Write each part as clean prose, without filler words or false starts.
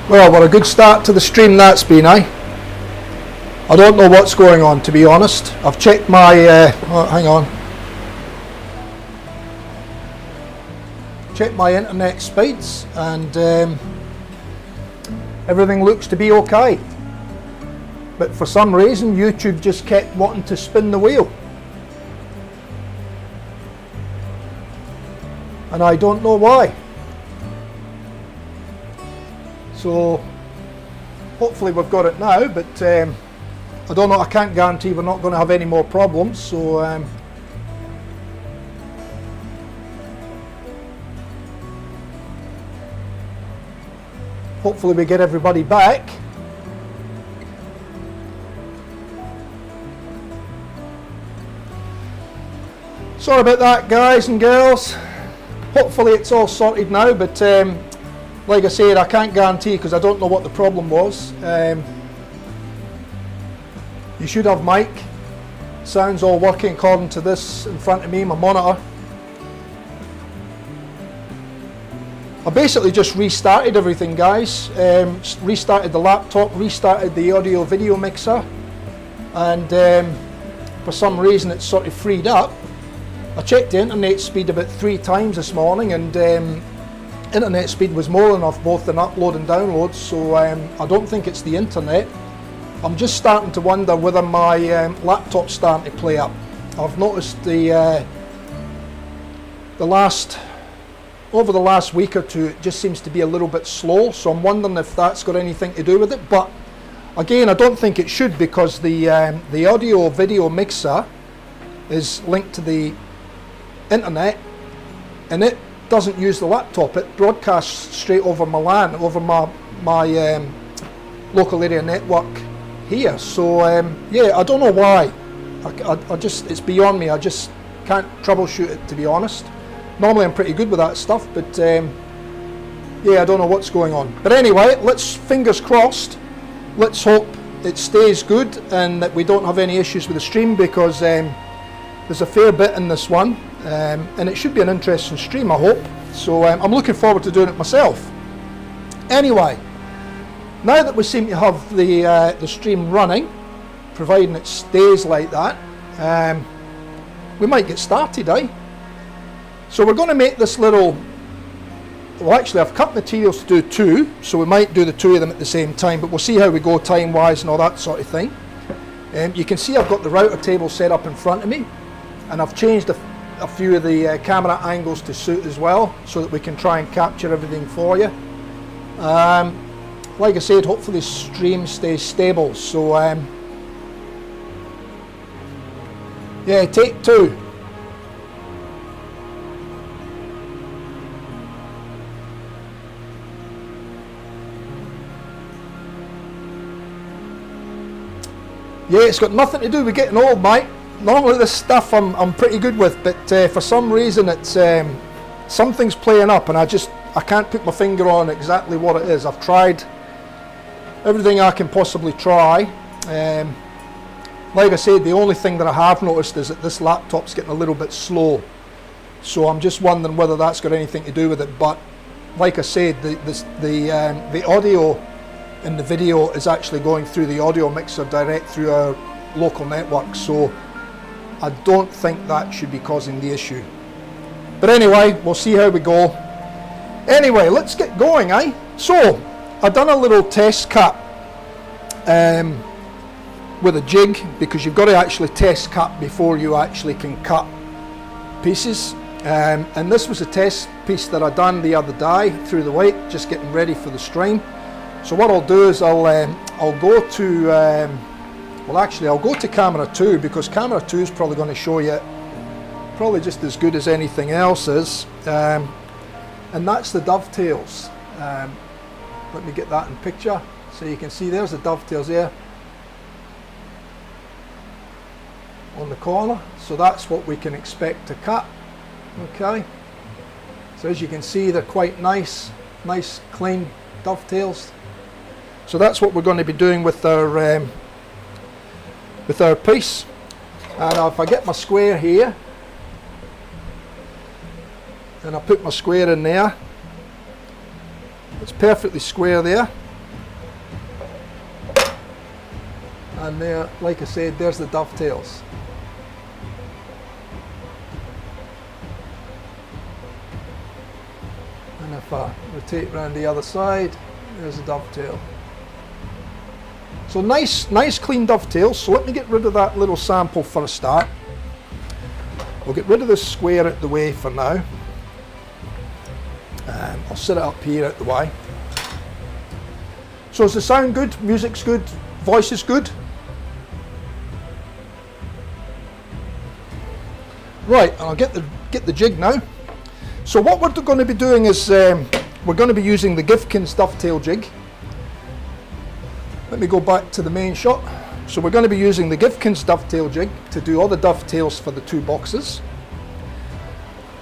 Well, what a good start to the stream that's been, eh? I don't know what's going on, to be honest. I've checked my, oh, hang on. Checked my internet speeds and everything looks to be okay. But for some reason, YouTube just kept wanting to spin the wheel. And I don't know why. So hopefully we've got it now, but I don't know, I can't guarantee we're not going to have any more problems. So hopefully we get everybody back. Sorry about that, guys and girls. Hopefully it's all sorted now, but like I said, I can't guarantee because I don't know what the problem was. You should have mic. Sounds all working according to this in front of me, my monitor. I basically just restarted everything, guys. Restarted the laptop, restarted the audio video mixer, and for some reason it's sort of freed up. I checked the internet speed about 3 times this morning, and internet speed was more than enough both in upload and download, so I don't think it's the internet. I'm just starting to wonder whether my laptop's starting to play up. I've noticed over the last week or two it just seems to be a little bit slow, so I'm wondering if that's got anything to do with it. But again, I don't think it should, because the audio video mixer is linked to the internet and it doesn't use the laptop. It broadcasts straight over my LAN, over my local area network here. So yeah, I don't know why. I just, it's beyond me. I just can't troubleshoot it, to be honest. Normally I'm pretty good with that stuff, but yeah, I don't know what's going on. But anyway, let's, fingers crossed, let's hope it stays good and that we don't have any issues with the stream, because there's a fair bit in this one, and it should be an interesting stream, I hope. So I'm looking forward to doing it myself. Anyway, now that we seem to have the stream running, providing it stays like that, we might get started, eh? So we're going to make this little, well actually I've cut materials to do 2, so we might do the 2 of them at the same time, but we'll see how we go time wise and all that sort of thing. You can see I've got the router table set up in front of me, and I've changed a few of the camera angles to suit as well, so that we can try and capture everything for you. Like I said, hopefully the stream stays stable. So yeah, take 2. Yeah, it's got nothing to do with getting old, mate. Normally this stuff I'm pretty good with, but for some reason it's something's playing up, and I can't put my finger on exactly what it is. I've tried everything I can possibly try. Like I said, the only thing that I have noticed is that this laptop's getting a little bit slow, so I'm just wondering whether that's got anything to do with it. But like I said, the audio in the video is actually going through the audio mixer direct through our local network, so I don't think that should be causing the issue. But anyway, we'll see how we go. Anyway, let's get going, eh? So I've done a little test cut with a jig, because you've got to actually test cut before you actually can cut pieces. And this was a test piece that I done the other day through the week, just getting ready for the stream. So what I'll do is I'll go to well actually I'll go to camera 2, because camera 2 is probably going to show you probably just as good as anything else is, and that's the dovetails. Let me get that in picture so you can see there's the dovetails there on the corner. So that's what we can expect to cut. Okay, so as you can see, they're quite nice clean dovetails. So that's what we're going to be doing with our piece. And if I get my square here, and I put my square in there, it's perfectly square there. And there, like I said, there's the dovetails. And if I rotate around the other side, there's a dovetail. So nice clean dovetails. So let me get rid of that little sample for a start. We'll get rid of this square out the way for now. I'll set it up here out the way. So does the sound good? Music's good? Voice is good? Right, and I'll get the jig now. So what we're going to be doing is we're going to be using the Gifkins Dovetail Jig. Let me go back to the main shot. So we're going to be using the Gifkins Dovetail Jig to do all the dovetails for the two boxes.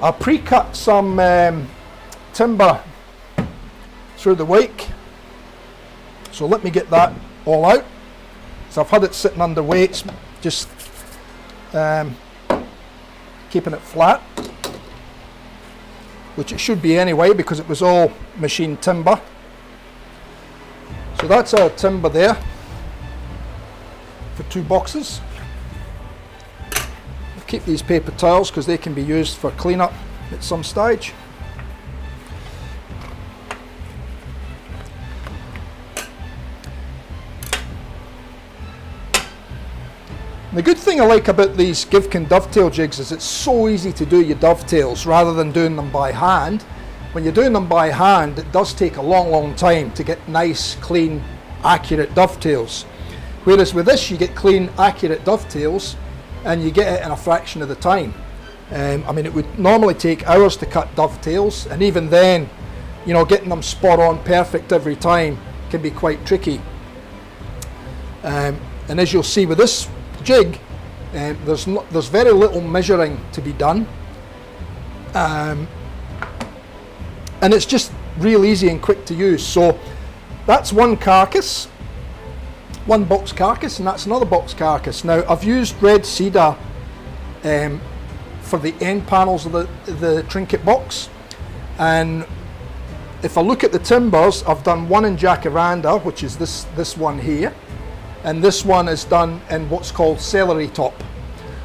I pre-cut some timber through the wake. So let me get that all out. So I've had it sitting under weights, just keeping it flat, which it should be anyway because it was all machined timber. So that's our timber there for two boxes. I'll keep these paper towels because they can be used for cleanup at some stage. The good thing I like about these Gifkins dovetail jigs is it's so easy to do your dovetails rather than doing them by hand. When you're doing them by hand, it does take a long time to get nice, clean, accurate dovetails. Whereas with this, you get clean, accurate dovetails and you get it in a fraction of the time. I mean, it would normally take hours to cut dovetails, and even then, you know, getting them spot on perfect every time can be quite tricky. And as you'll see with this jig, there's very little measuring to be done, and it's just real easy and quick to use. So that's one carcass, one box carcass, and that's another box carcass. Now I've used red cedar for the end panels of the Trinket box, and if I look at the timbers, I've done one in jacaranda, which is this one here, and this one is done in what's called celery top.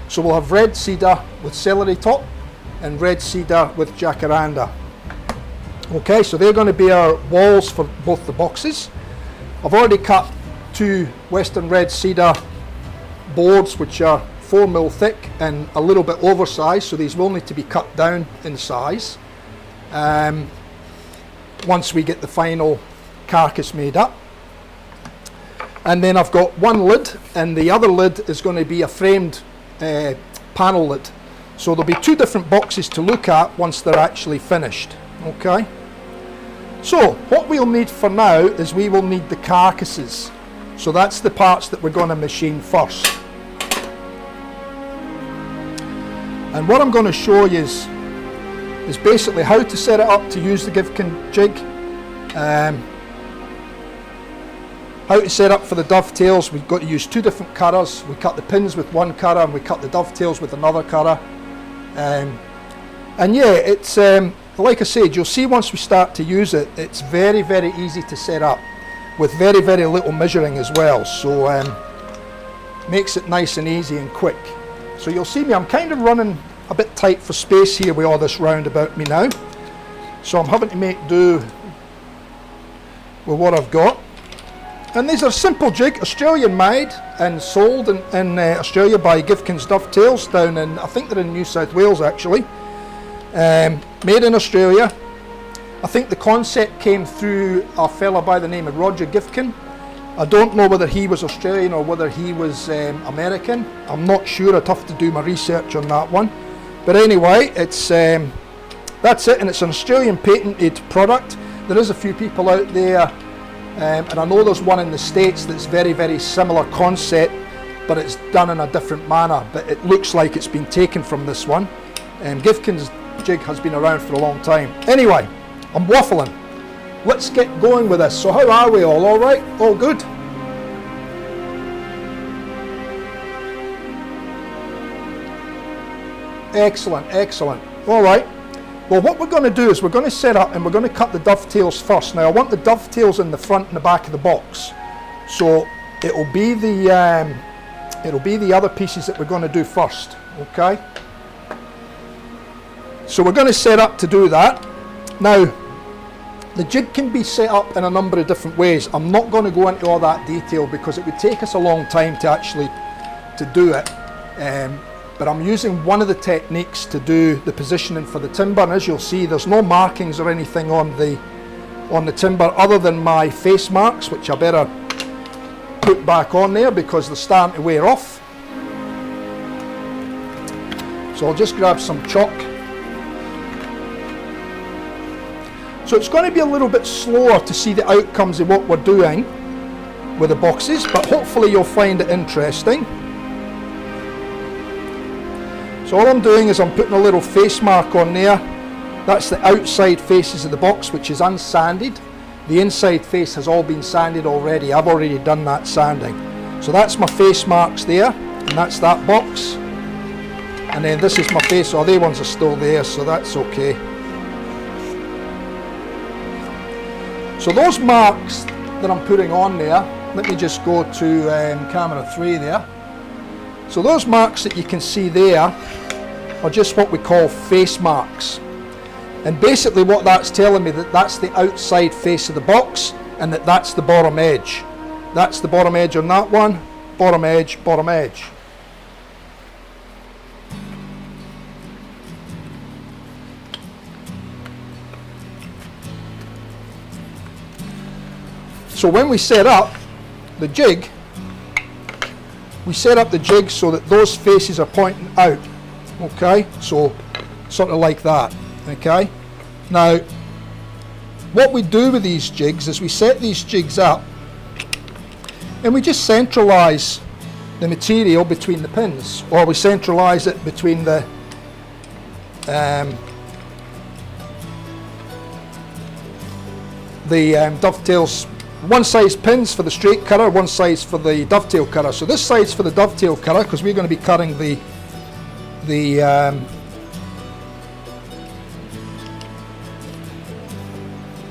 So we'll have red cedar with celery top and red cedar with jacaranda. Okay, so they're going to be our walls for both the boxes. I've already cut two Western red cedar boards which are 4mm thick and a little bit oversized, so these will need to be cut down in size once we get the final carcass made up. And then I've got one lid, and the other lid is going to be a framed panel lid. So there'll be two different boxes to look at once they're actually finished. Okay. So what we'll need for now is we will need the carcasses. So that's the parts that we're going to machine first. And what I'm going to show you is basically how to set it up to use the Gifkins jig. How to set up for the dovetails. We've got to use two different cutters. We cut the pins with one cutter and we cut the dovetails with another cutter. And yeah, it's like I said, you'll see once we start to use it, it's very easy to set up with very little measuring as well. So makes it nice and easy and quick. So you'll see me, I'm kind of running a bit tight for space here with all this round about me now. So I'm having to make do with what I've got. And these are simple jig, Australian made and sold in Australia by Gifkins Dovetails down in, I think they're in New South Wales actually. Made in Australia. I think the concept came through a fella by the name of Roger Gifkin. I don't know whether he was Australian or whether he was American. I'm not sure, I'd have to do my research on that one. But anyway, it's that's it, and it's an Australian patented product. There is a few people out there, and I know there's one in the States that's very similar concept, but it's done in a different manner, but it looks like it's been taken from this one. Gifkins jig has been around for a long time. Anyway, I'm waffling. Let's get going with this. So how are we all right? All good? Excellent. All right. Well, what we're going to do is we're going to set up and we're going to cut the dovetails first. Now I want the dovetails in the front and the back of the box. So it'll be the other pieces that we're going to do first. Okay, so we're going to set up to do that. Now the jig can be set up in a number of different ways. I'm not going to go into all that detail because it would take us a long time to actually do it, but I'm using one of the techniques to do the positioning for the timber, and as you'll see, there's no markings or anything on the timber other than my face marks, which I better put back on there because they're starting to wear off. So I'll just grab some chalk. So it's going to be a little bit slower to see the outcomes of what we're doing with the boxes, but hopefully you'll find it interesting. So all I'm doing is I'm putting a little face mark on there. That's the outside faces of the box, which is unsanded. The inside face has all been sanded already. I've already done that sanding. So that's my face marks there, and that's that box. And then this is my face, oh, they ones are still there, so that's okay. So those marks that I'm putting on there, let me just go to camera 3 there. So those marks that you can see there are just what we call face marks. And basically what that's telling me, that that's the outside face of the box and that that's the bottom edge. That's the bottom edge on that one, bottom edge, bottom edge. So when we set up the jig, we set up the jig so that those faces are pointing out. Okay, so sort of like that. Okay, now what we do with these jigs is we set these jigs up and we just centralize the material between the pins, or we centralize it between the dovetails. One size pins for the straight cutter, one size for the dovetail cutter. So this side's for the dovetail cutter because we're going to be cutting the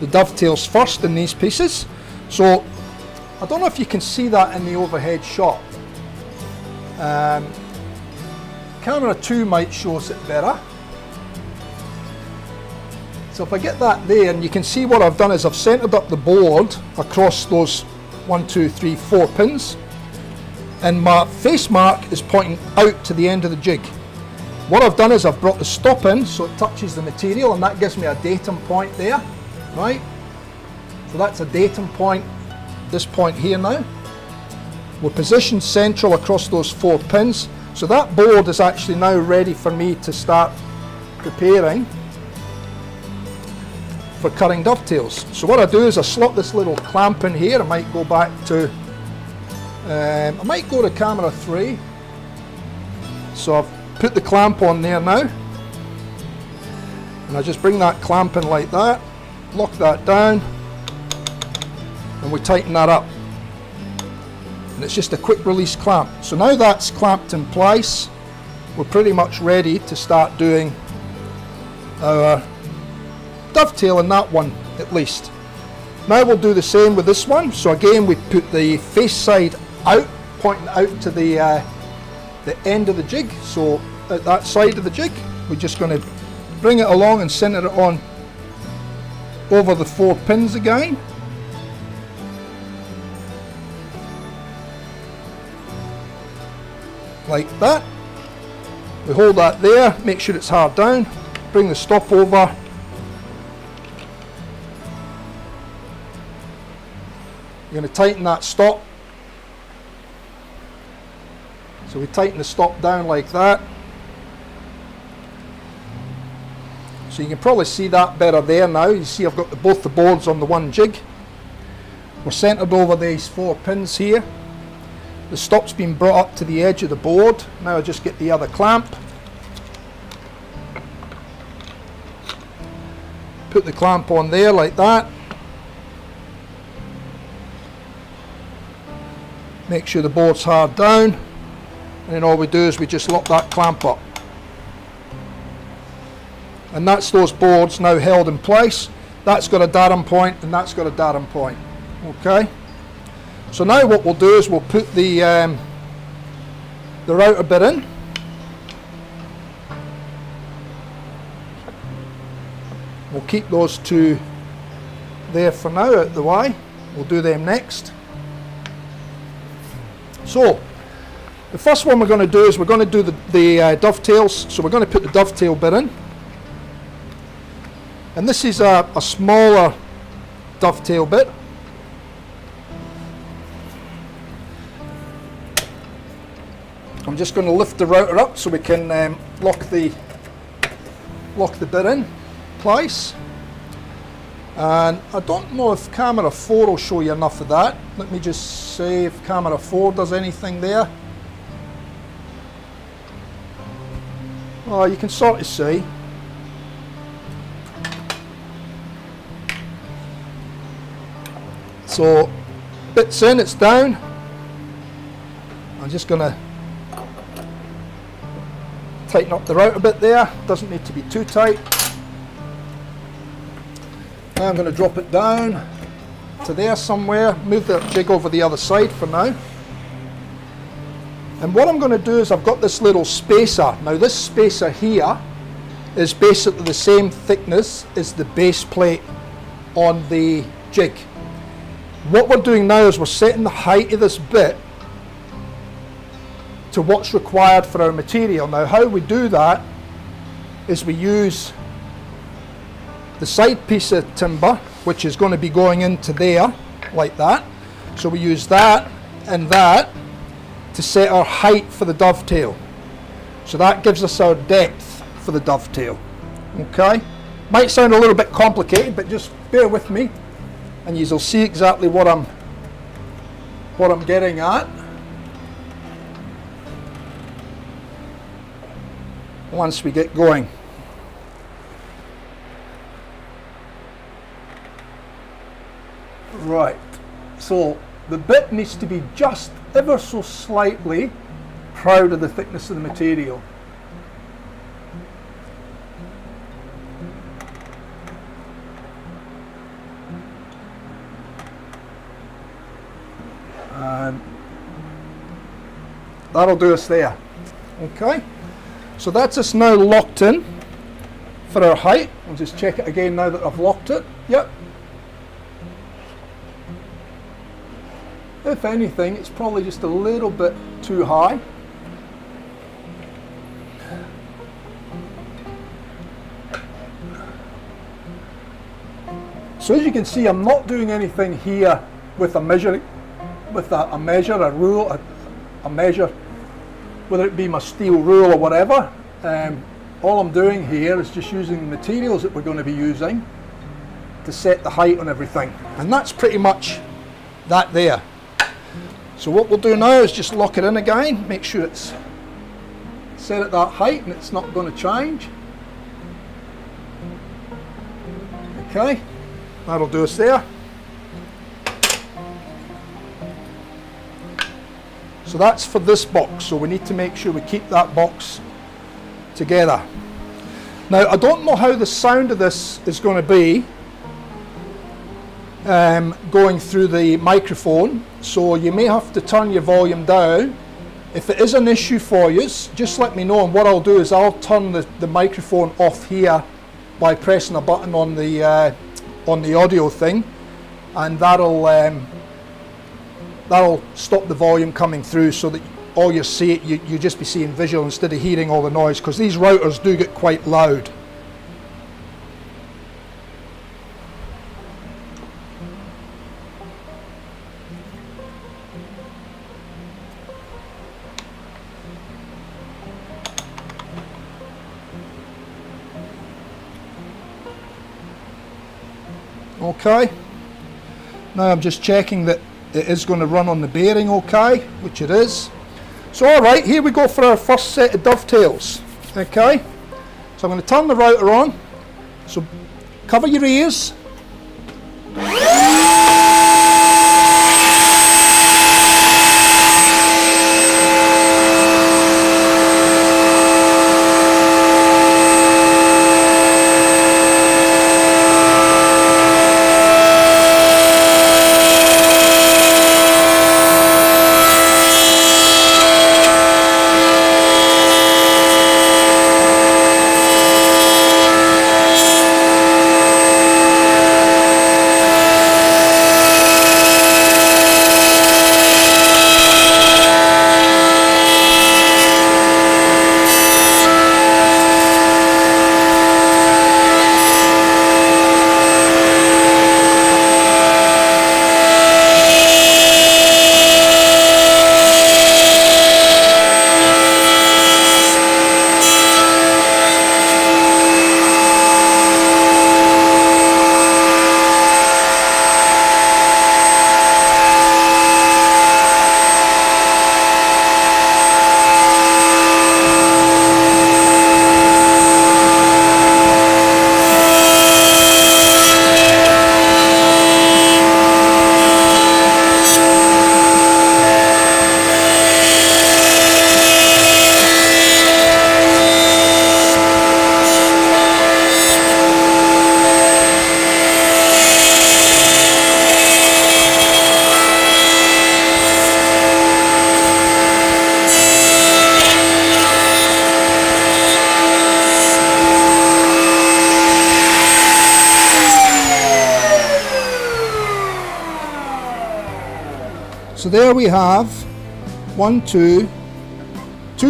dovetails first in these pieces. So I don't know if you can see that in the overhead shot. Camera 2 might show us it better. So if I get that there, and you can see what I've done is I've centered up the board across those 1, 2, 3, 4 pins, and my face mark is pointing out to the end of the jig. What I've done is I've brought the stop in so it touches the material, and that gives me a datum point there, right? So that's a datum point, this point here now. We're positioned central across those 4 pins, so that board is actually now ready for me to start preparing for cutting dovetails. So what I do is I slot this little clamp in here. I might go back to, I might go to camera 3. So I've put the clamp on there now, and I just bring that clamp in like that, lock that down, and we tighten that up. And it's just a quick release clamp. So now that's clamped in place, we're pretty much ready to start doing our dovetail in that one at least. Now we'll do the same with this one. So again, we put the face side out, pointing out to the end of the jig. So at that side of the jig, we're just going to bring it along and center it on over the 4 pins again. Like that. We hold that there, make sure it's hard down, bring the stop over. You're going to tighten that stop. So we tighten the stop down like that. So you can probably see that better there now. You see I've got both the boards on the one jig. We're centered over these 4 pins here. The stop's been brought up to the edge of the board. Now I just get the other clamp. Put the clamp on there like that. Make sure the board's hard down, and then all we do is we just lock that clamp up. And that's those boards now held in place. That's got a datum point and that's got a datum point. Okay, So now what we'll do is we'll put the router bit in. We'll keep those two there for now out the way. We'll do them next. So the first one we're going to do is we're going to do the dovetails. So we're going to put the dovetail bit in. And this is a smaller dovetail bit. I'm just going to lift the router up so we can lock the bit in place. And I don't know if camera 4 will show you enough of that. Let me just say if camera 4 does anything there. Oh, you can sort of see. So bit's in, it's down. I'm just going to tighten up the router bit there. Doesn't need to be too tight. Now I'm going to drop it down to there somewhere. Move the jig over the other side for now. And what I'm going to do is I've got this little spacer. Now this spacer here is basically the same thickness as the base plate on the jig. What we're doing now is we're setting the height of this bit to what's required for our material. Now how we do that is we use the side piece of timber, which is going to be going into there like that. So we use that and that to set our height for the dovetail. So that gives us our depth for the dovetail. Okay, might sound a little bit complicated, but just bear with me and you'll see exactly what I'm getting at once we get going. Right, so the bit needs to be just ever so slightly proud of the thickness of the material. And that'll do us there. Okay, so that's us now locked in for our height. I'll just check it again now that I've locked it. Yep. If anything, it's probably just a little bit too high. So as you can see, I'm not doing anything here with a measure, a rule, a measure, whether it be my steel rule or whatever. All I'm doing here is just using the materials that we're going to be using to set the height on everything. And that's pretty much that there. So what we'll do now is just lock it in again, make sure it's set at that height and it's not going to change. Okay, that'll do us there. So that's for this box, so we need to make sure we keep that box together. Now I don't know how the sound of this is going to be going through the microphone, so you may have to turn your volume down. If it is an issue for you, just let me know, and what I'll do is I'll turn the microphone off here by pressing a button on the audio thing, and that'll stop the volume coming through, so that all you see, you just be seeing visual instead of hearing all the noise, because these routers do get quite loud. Okay, now I'm just checking that it is going to run on the bearing okay, which it is. So alright, here we go for our first set of dovetails. Okay, so I'm going to turn the router on, so cover your ears. So there we have two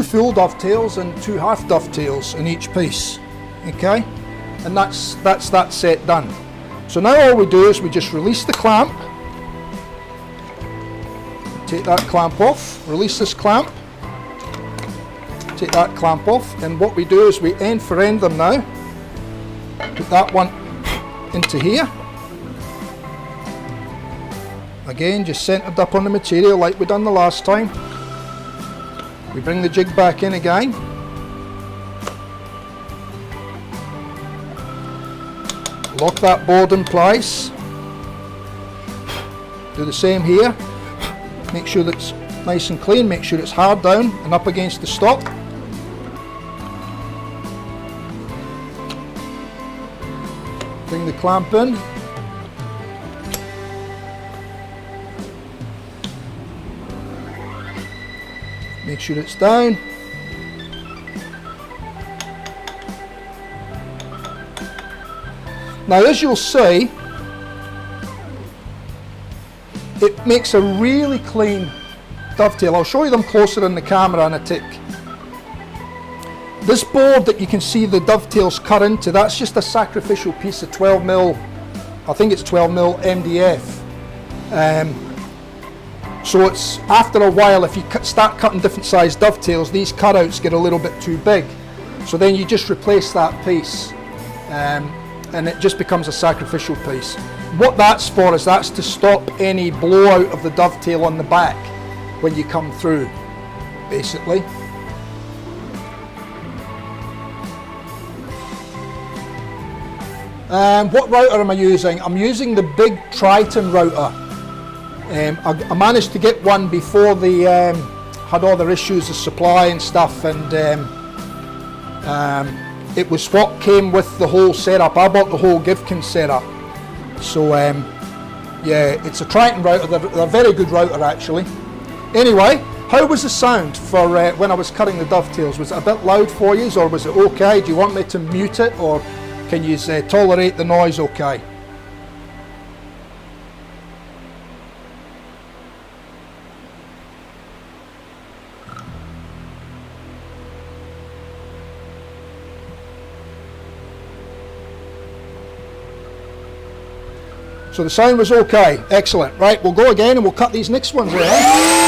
full dovetails and 2 half dovetails in each piece. Okay, and that's that set done. So now all we do is we just release the clamp, take that clamp off, release this clamp, take that clamp off, and what we do is we end for end them now. Put that one into here. Again, just centered up on the material like we done the last time. We bring the jig back in again. Lock that board in place. Do the same here. Make sure that's nice and clean, make sure it's hard down and up against the stock. Bring the clamp in. Make sure it's down. Now, as you'll see, it makes a really clean dovetail. I'll show you them closer in the camera in a tick. This board that you can see the dovetails cut into, that's just a sacrificial piece of 12mm, I think it's 12mm MDF. So it's, after a while, if you start cutting different size dovetails, these cutouts get a little bit too big. So then you just replace that piece, and it just becomes a sacrificial piece. What that's for is that's to stop any blowout of the dovetail on the back when you come through, basically. What router am I using? I'm using the big Triton router. I managed to get one before they had all their issues of supply and stuff, and it was what came with the whole setup. I bought the whole Gifkins setup. So yeah, it's a Triton router. They're a very good router actually. Anyway, how was the sound for when I was cutting the dovetails? Was it a bit loud for you, or was it okay? Do you want me to mute it, or can you tolerate the noise okay? So the sound was okay, excellent. Right, we'll go again and we'll cut these next ones out.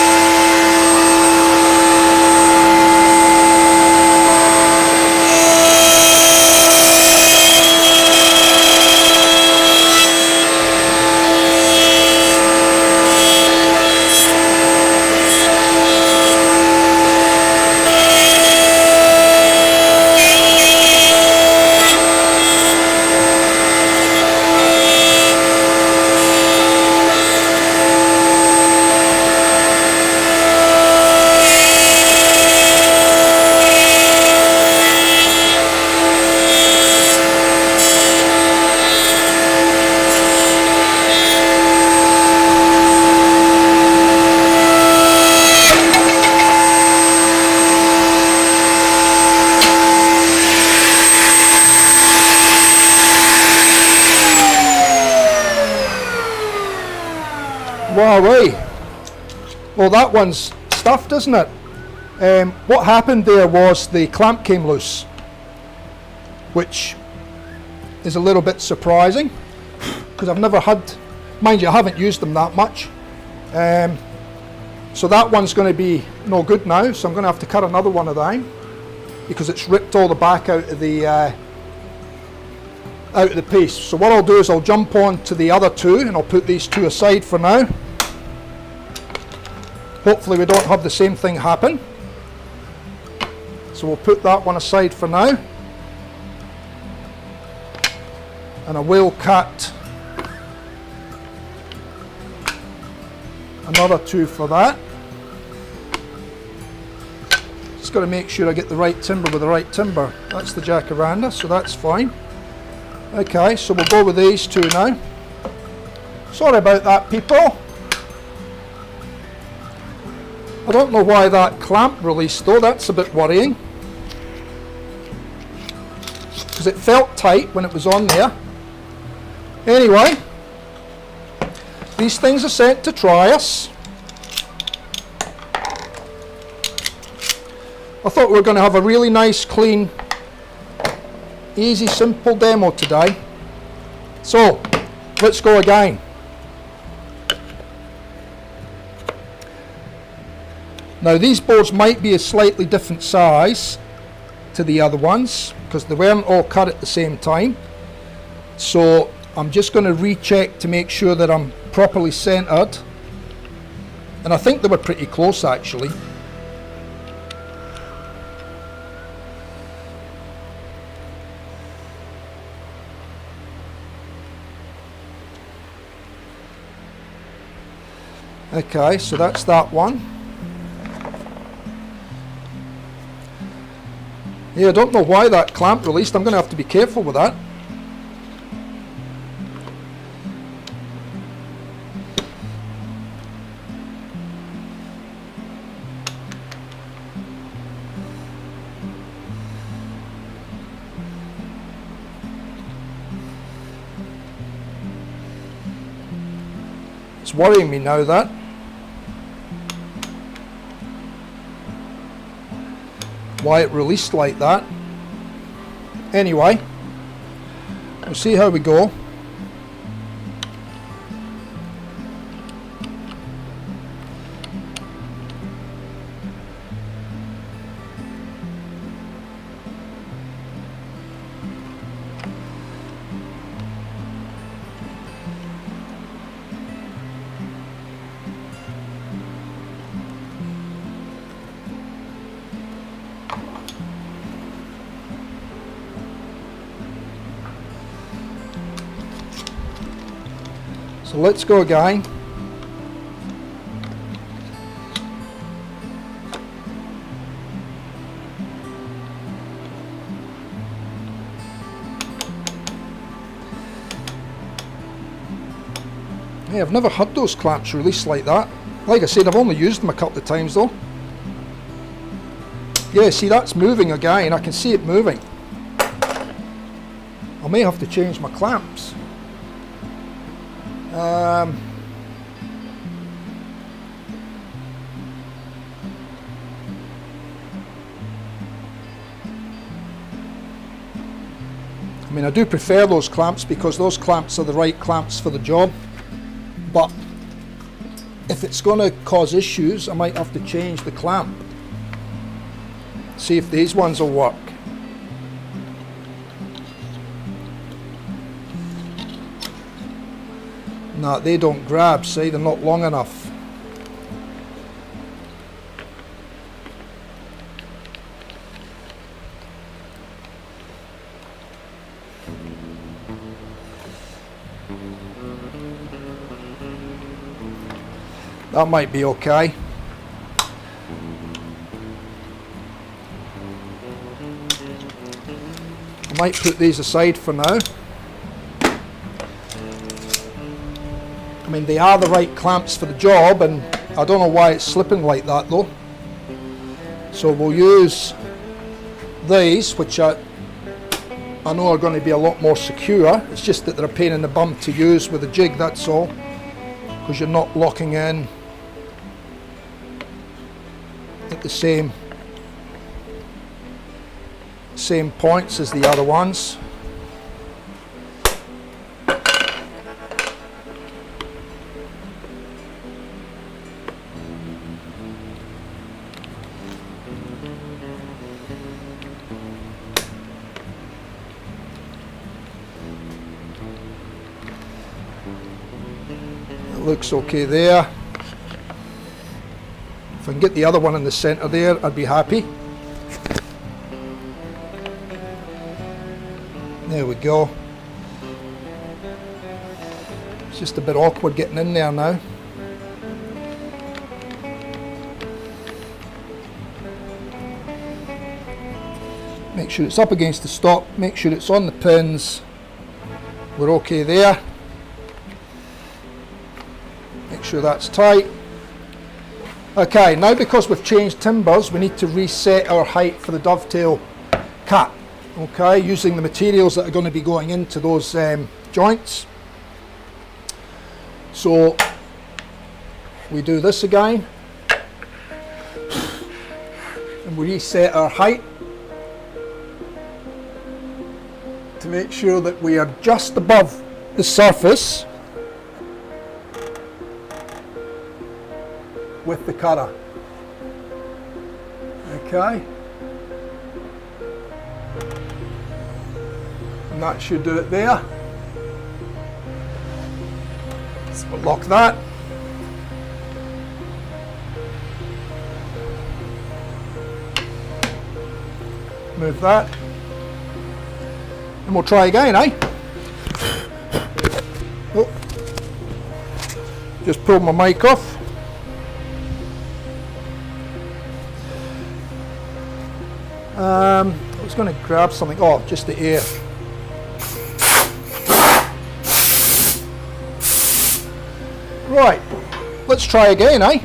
Wowee. Well, that one's stuffed, isn't it? What happened there was the clamp came loose, which is a little bit surprising because I've never had, mind you, I haven't used them that much. So that one's going to be no good now, so I'm going to have to cut another one of them because it's ripped all the back out of the piece. So what I'll do is I'll jump on to the other two and I'll put these two aside for now. Hopefully we don't have the same thing happen. So we'll put that one aside for now. And I will cut another two for that. Just got to make sure I get the right timber with the right timber. That's the jacaranda, so that's fine. Okay, so we'll go with these two now. Sorry about that, people. I don't know why that clamp released though, that's a bit worrying. Because it felt tight when it was on there. Anyway, these things are sent to try us. I thought we were going to have a really nice, clean, easy, simple demo today. So, let's go again. Now these boards might be a slightly different size to the other ones because they weren't all cut at the same time. So I'm just going to recheck to make sure that I'm properly centered. And I think they were pretty close actually. Okay, so that's that one. Yeah, I don't know why that clamp released. I'm going to have to be careful with that. It's worrying me now, that. Why it released like that. Anyway, we'll see how we go. So let's go again. Yeah, I've never had those clamps released like that. Like I said, I've only used them a couple of times though. Yeah, see, that's moving again. I can see it moving. I may have to change my clamps. I mean, I do prefer those clamps because those clamps are the right clamps for the job, but if it's going to cause issues, I might have to change the clamp. See if these ones will work. No, they don't grab, see, they're not long enough. That might be okay. I might put these aside for now. I mean, they are the right clamps for the job, and I don't know why it's slipping like that though. So we'll use these, which I know are going to be a lot more secure. It's just that they're a pain in the bum to use with a jig, that's all, because you're not locking in at the same points as the other ones. It looks okay there. If I can get the other one in the center there, I'd be happy. There we go. It's just a bit awkward getting in there now. Make sure it's up against the stop, make sure it's on the pins. We're okay there. Make sure that's tight. Okay, now because we've changed timbers, we need to reset our height for the dovetail cut. Okay, using the materials that are going to be going into those joints. So we do this again. and we reset our height to make sure that we are just above the surface with the cutter. Okay, and that should do it there. So we'll lock that. Move that. And we'll try again, eh? Oh. Just pull my mic off. I was going to grab something. Oh, just the air. Right, let's try again, eh?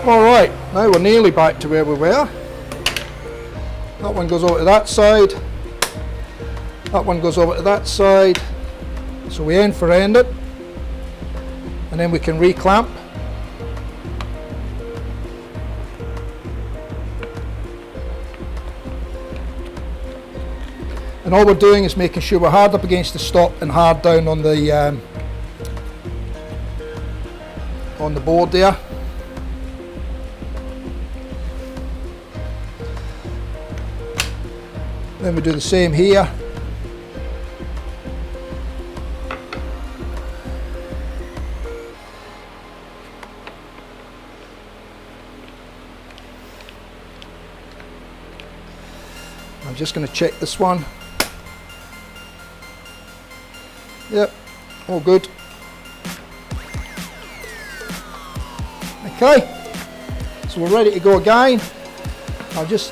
Alright, now we're nearly back to where we were. That one goes over to that side. That one goes over to that side. So we end for end it. And then we can reclamp. And all we're doing is making sure we're hard up against the stop and hard down on the board there. Then we do the same here. I'm just going to check this one. Yep, all good. Okay, so we're ready to go again. I'll just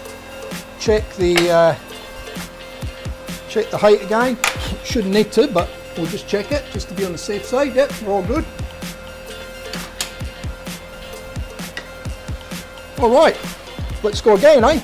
check the height again. Shouldn't need to, but we'll just check it just to be on the safe side. Yep, we're all good. All right, let's go again, eh?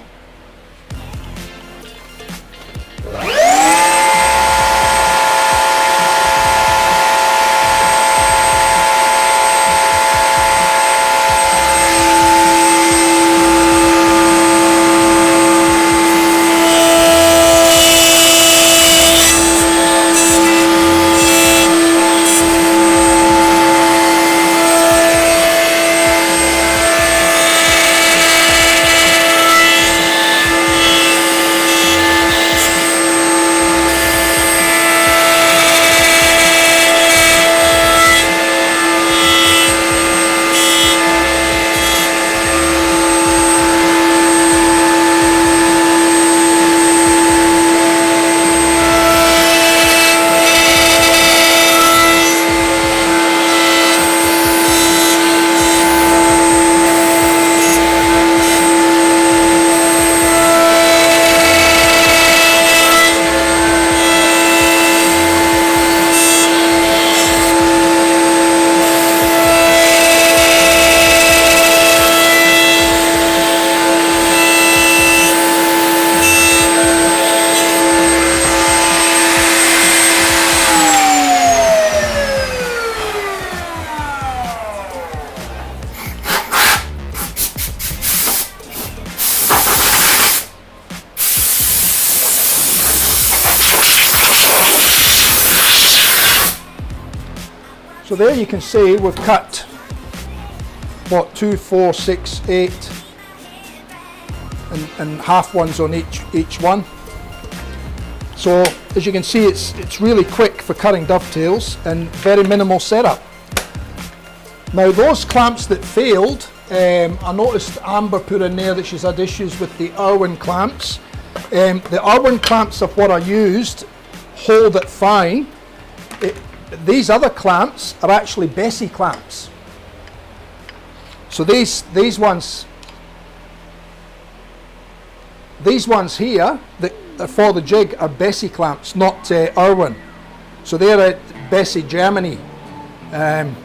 So there you can see we've cut, what, 2, 4, 6, 8 and half ones on each one. So as you can see, it's really quick for cutting dovetails and very minimal setup. Now those clamps that failed, I noticed Amber put in there that she's had issues with the Irwin clamps. The Irwin clamps of what I used hold it fine. These other clamps are actually Bessie clamps. So these ones here that are for the jig are Bessie clamps, not Irwin. So they're at Bessie, Germany. And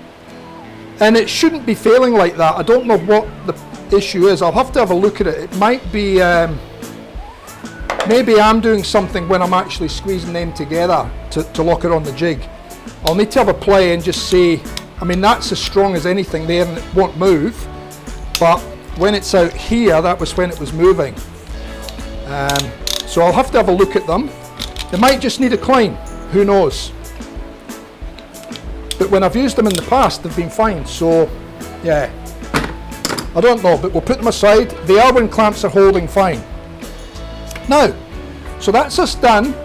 it shouldn't be failing like that. I don't know what the issue is. I'll have to have a look at it. It might be, maybe I'm doing something when I'm actually squeezing them together to lock it on the jig. I'll need to have a play and just see. I mean, that's as strong as anything there and it won't move. But when it's out here, that was when it was moving. So I'll have to have a look at them. They might just need a clean, who knows. But when I've used them in the past, they've been fine. So yeah, I don't know, but we'll put them aside. The Irwin clamps are holding fine. Now, so that's us done.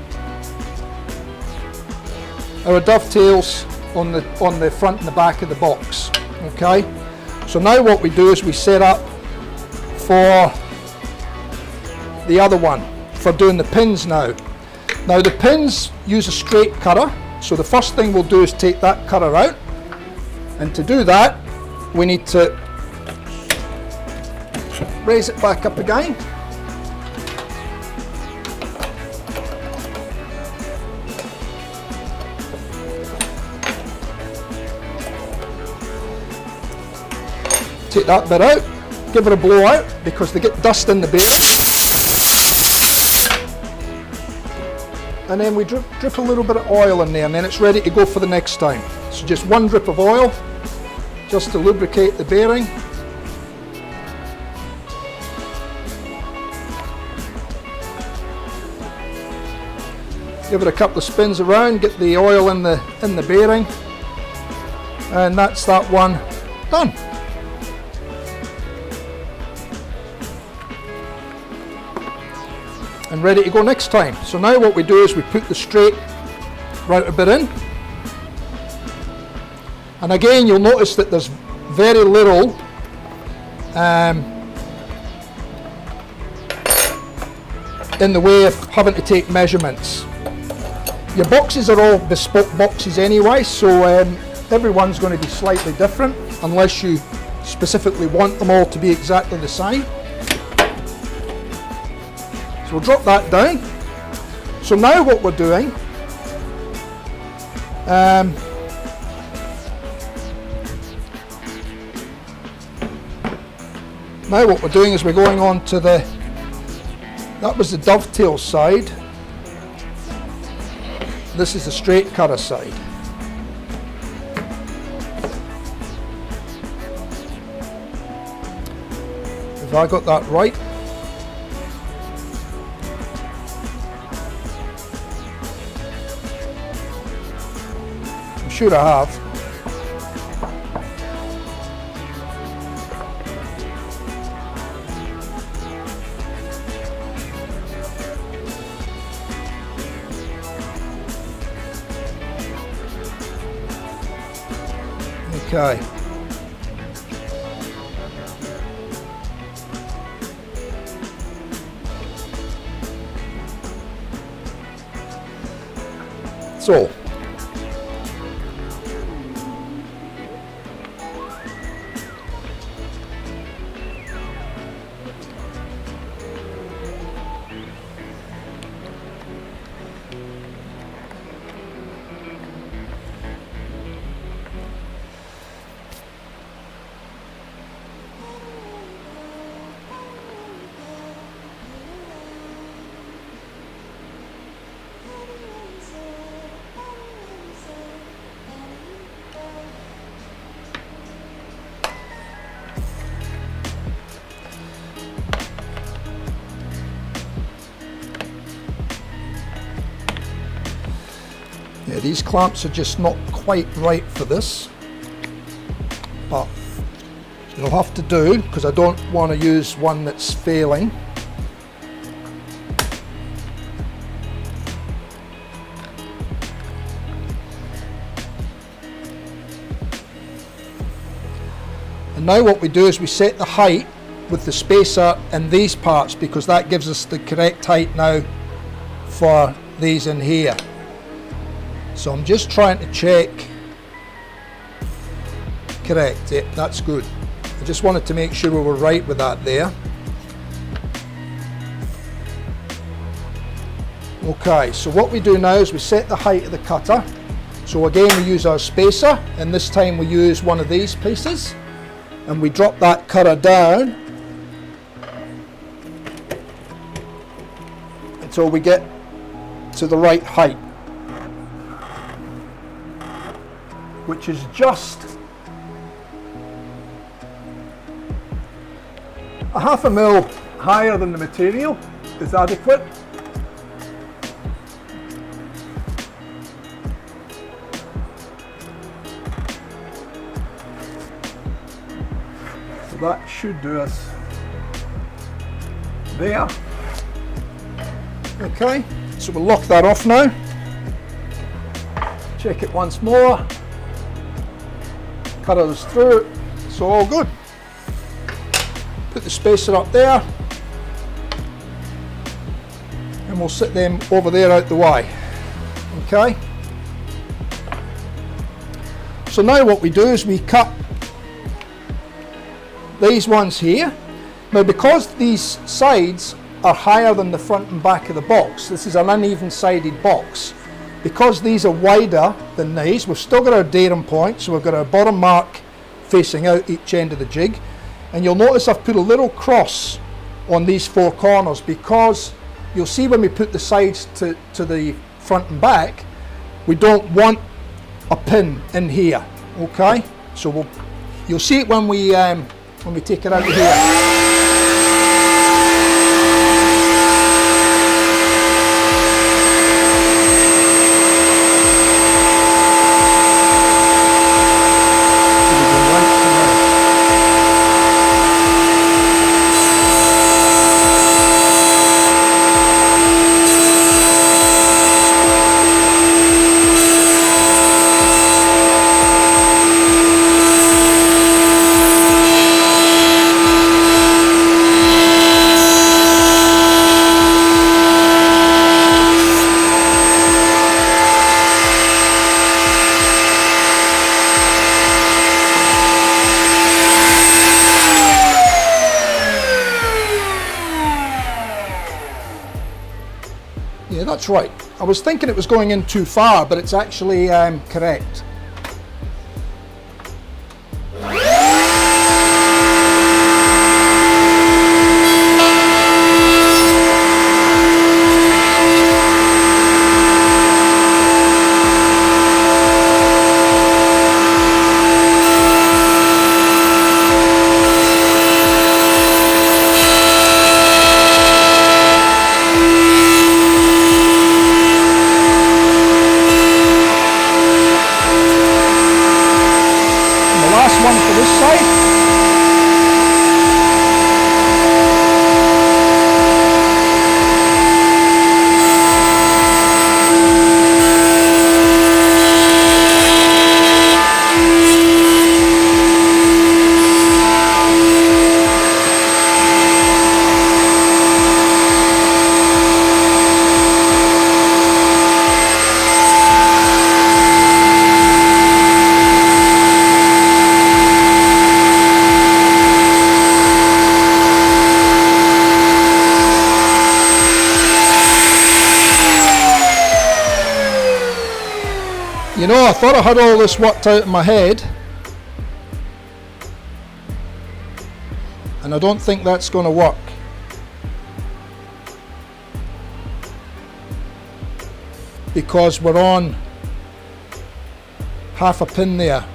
Our dovetails on the front and the back of the box. Okay, so now what we do is we set up for the other one, for doing the pins now. Now the pins use a straight cutter, so the first thing we'll do is take that cutter out, and to do that we need to raise it back up again. Take that bit out, give it a blow out because they get dust in the bearing. And then we drip a little bit of oil in there and then it's ready to go for the next time. So just one drip of oil just to lubricate the bearing. Give it a couple of spins around, get the oil in the bearing, and that's that one done. And ready to go next time. So now what we do is we put the straight router bit in, and again you'll notice that there's very little in the way of having to take measurements. Your boxes are all bespoke boxes anyway, so everyone's going to be slightly different unless you specifically want them all to be exactly the same. So we'll drop that down. So now what we're doing, is we're going on to that was the dovetail side. This is the straight cutter side. Have I got that right? I'm sure I have. Okay. So Yeah, these clamps are just not quite right for this, but it'll have to do because I don't want to use one that's failing. And now what we do is we set the height with the spacer in these parts, because that gives us the correct height now for these in here. So I'm just trying to check. Correct, yeah, that's good. I just wanted to make sure we were right with that there. Okay, so what we do now is we set the height of the cutter. So again we use our spacer, and this time we use one of these pieces, and we drop that cutter down until we get to the right height, which is just a ½ mil higher than the material is adequate. So that should do us there. Okay, so we'll lock that off now. Check it once more. Cutters through, so all good. Put the spacer up there, and we'll sit them over there out the way. Okay. So now what we do is we cut these ones here. Now because these sides are higher than the front and back of the box, this is an uneven sided box. Because these are wider than these, we've still got our datum point, so we've got our bottom mark facing out each end of the jig. And you'll notice I've put a little cross on these four corners, because you'll see when we put the sides to the front and back, we don't want a pin in here. Okay, so you'll see it when we take it out of here. Yeah, that's right. I was thinking it was going in too far, but it's actually correct. One for this side. You know, I thought I had all this worked out in my head, and I don't think that's going to work. Because we're on half a pin there.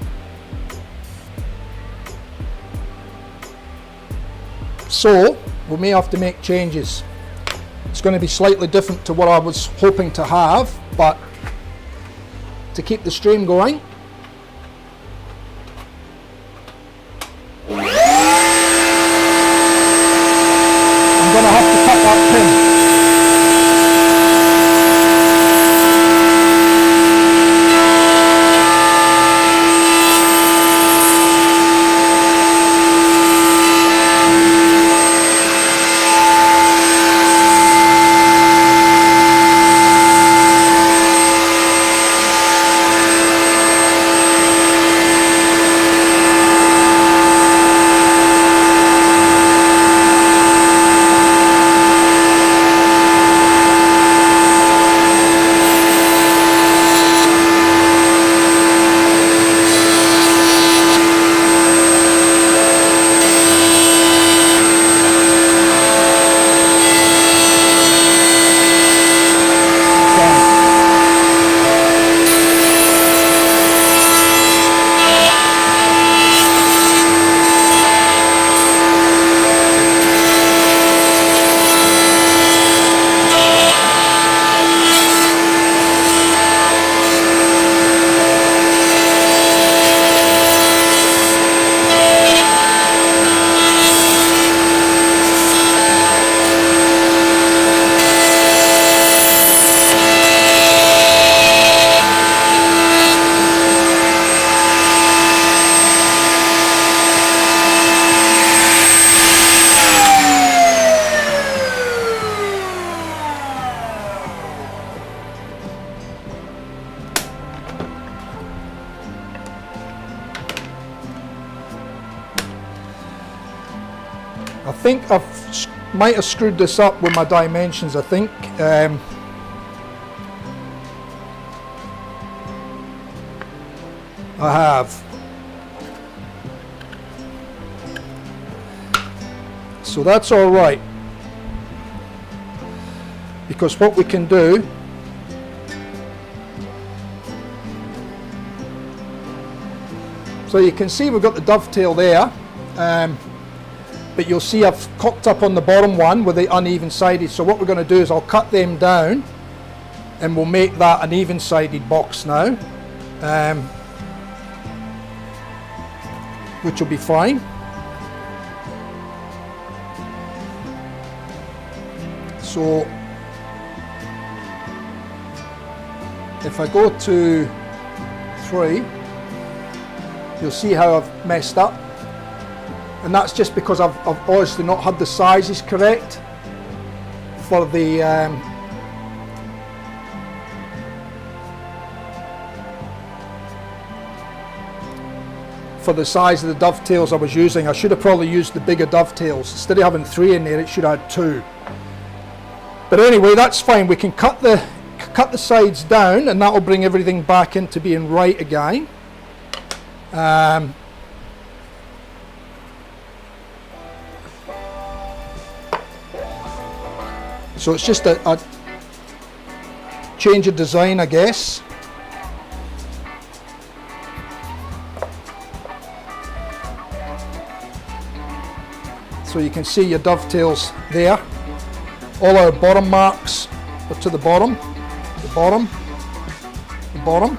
So we may have to make changes. It's going to be slightly different to what I was hoping to have, but to keep the stream going. I'm going to have to cut that pin. I think I might have screwed this up with my dimensions, I think. I have. So that's all right. Because what we can do, so you can see we've got the dovetail there. But you'll see I've cocked up on the bottom one with the uneven sided, so what we're going to do is I'll cut them down and we'll make that an even sided box now, which will be fine. So if I go to 3, you'll see how I've messed up. And that's just because I've obviously not had the sizes correct for the size of the dovetails I was using. I should have probably used the bigger dovetails. Instead of having 3 in there, it should have had 2. But anyway, that's fine. We can cut the sides down, and that will bring everything back into being right again. So it's just a change of design, I guess. So you can see your dovetails there. All our bottom marks are to the bottom, the bottom, the bottom.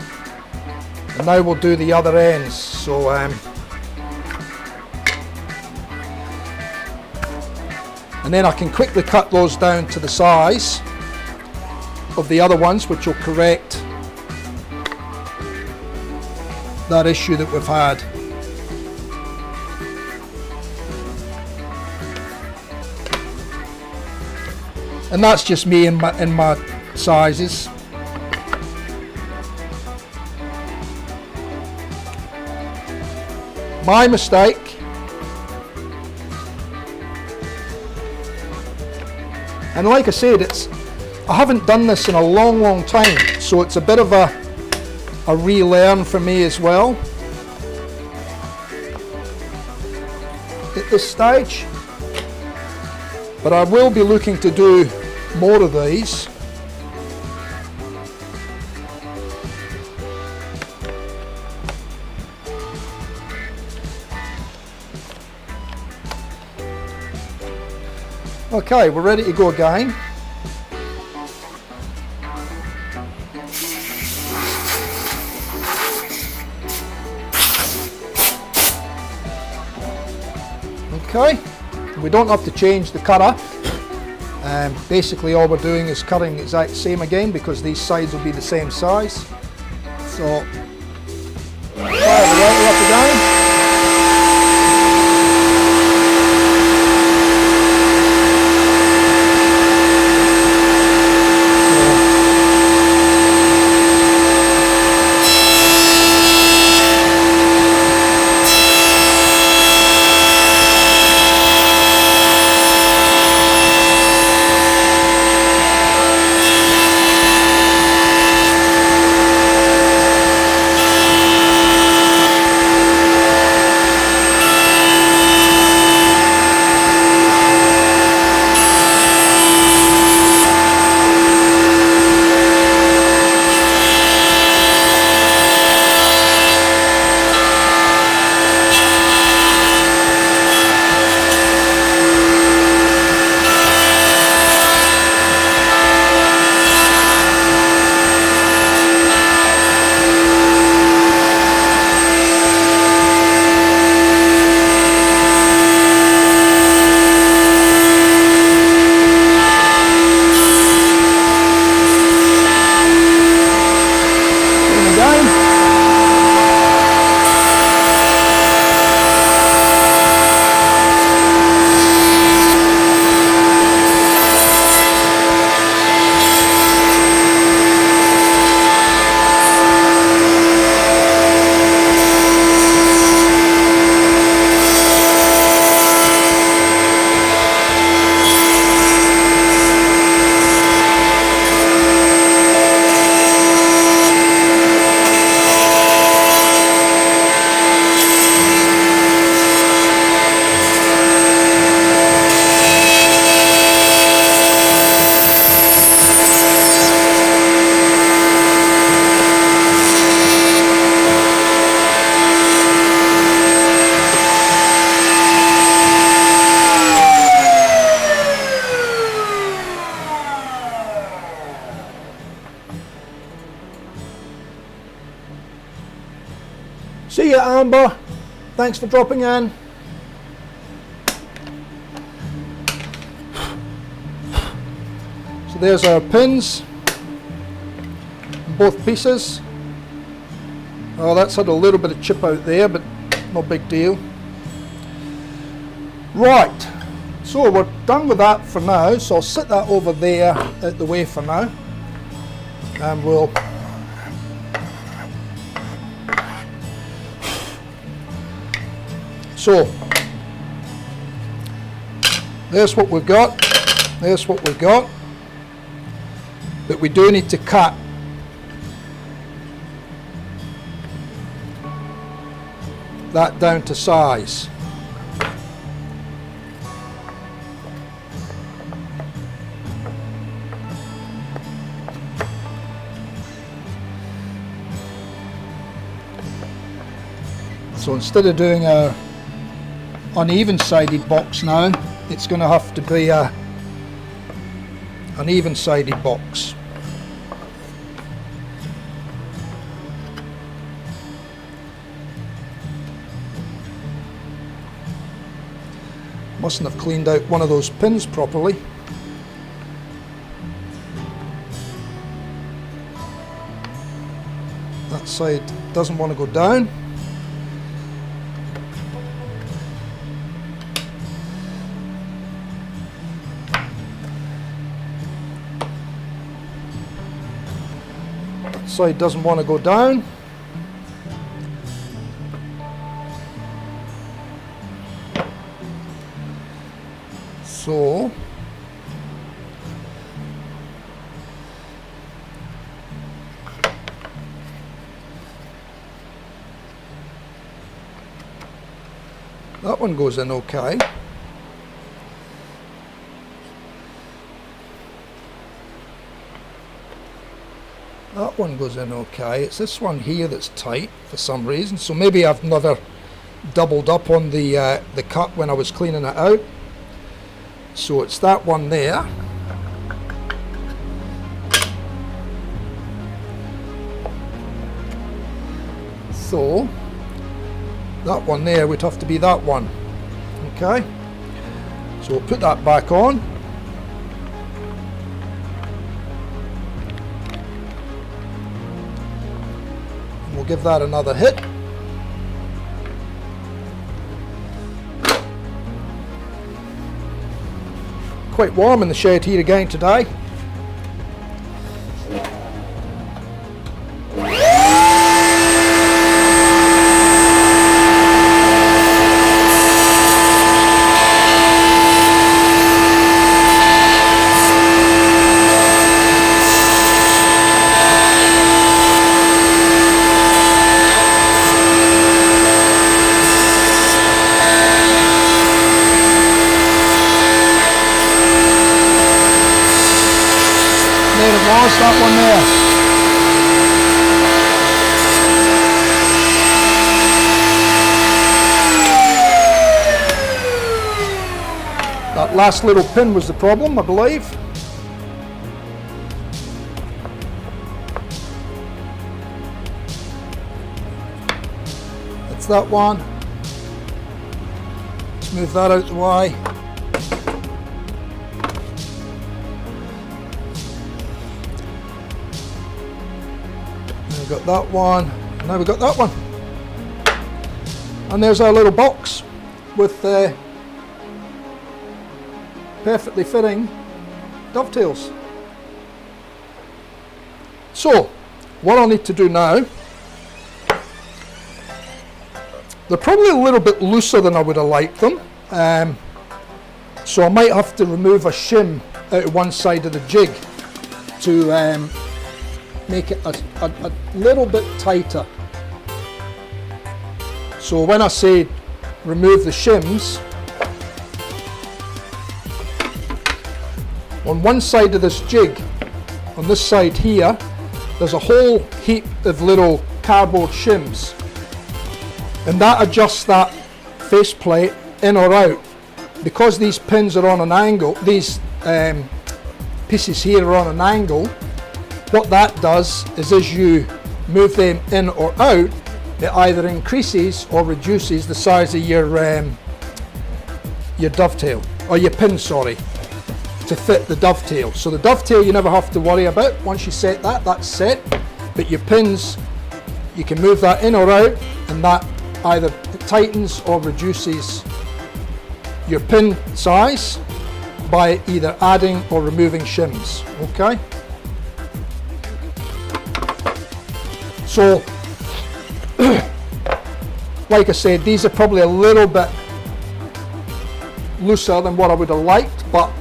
And now we'll do the other ends. So and then I can quickly cut those down to the size of the other ones, which will correct that issue that we've had. And that's just me in my sizes. My mistake. And like I said, I haven't done this in a long time, so it's a bit of a relearn for me as well at this stage. But I will be looking to do more of these. Okay, we're ready to go again. Okay, we don't have to change the cutter. Basically all we're doing is cutting the exact same again because these sides will be the same size. So fire the router up and down. See you, Amber. Thanks for dropping in. So there's our pins, both pieces. Oh, that's had a little bit of chip out there, but no big deal. Right, so we're done with that for now. So I'll sit that over there out the way for now, and we'll so there's what we've got, there's what we've got, but we do need to cut that down to size. So instead of doing a uneven sided box now, it's going to have to be an even sided box. Mustn't have cleaned out one of those pins properly. That side doesn't want to go down. Side doesn't want to go down. So that one goes in okay. That one goes in okay. It's this one here that's tight for some reason. So maybe I've never doubled up on the cut when I was cleaning it out. So it's that one there. So that one there would have to be that one. Okay. So we'll put that back on. And we'll give that another hit. Quite warm in the shed here again today. Lost that one there. That last little pin was the problem, I believe. That's that one. Let's move that out the way. Got that one, now we've got that one, and there's our little box with perfectly fitting dovetails. So what I'll need to do now, they're probably a little bit looser than I would have liked them, so I might have to remove a shim out of one side of the jig to make it a little bit tighter. So when I say remove the shims, on one side of this jig, on this side here, there's a whole heap of little cardboard shims, and that adjusts that faceplate in or out. Because these pins are on an angle, these pieces here are on an angle, what that does is as you move them in or out, it either increases or reduces the size of your dovetail, or your pin, sorry, to fit the dovetail. So the dovetail you never have to worry about. Once you set that, that's set. But your pins, you can move that in or out, and that either tightens or reduces your pin size by either adding or removing shims. Okay. So, like I said, these are probably a little bit looser than what I would have liked, but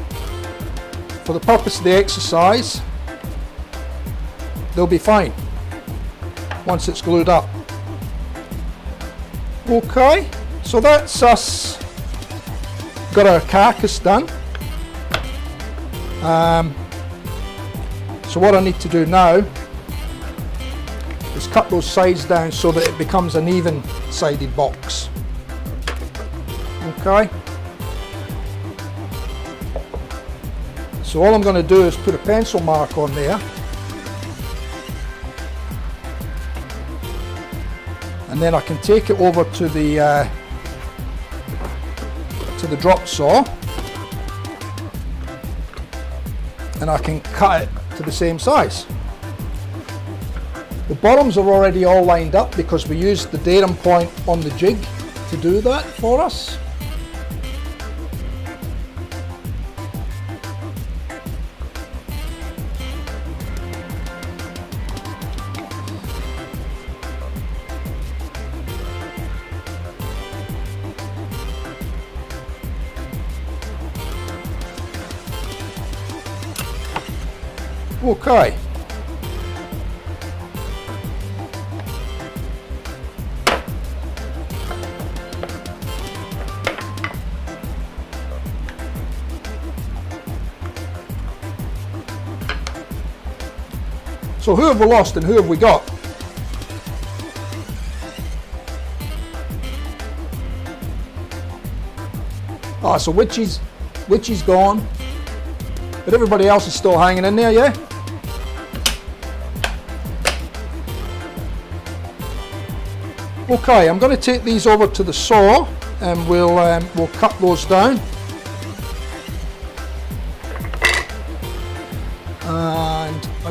for the purpose of the exercise, they'll be fine once it's glued up. Okay, so that's us got our carcass done. So what I need to do now is cut those sides down so that it becomes an even sided box. Okay, so all I'm going to do is put a pencil mark on there, and then I can take it over to the drop saw, and I can cut it to the same size. The bottoms are already all lined up because we used the datum point on the jig to do that for us. Okay. So who have we lost and who have we got? Ah, so Witchy's gone, but everybody else is still hanging in there, yeah? Okay, I'm going to take these over to the saw and we'll cut those down.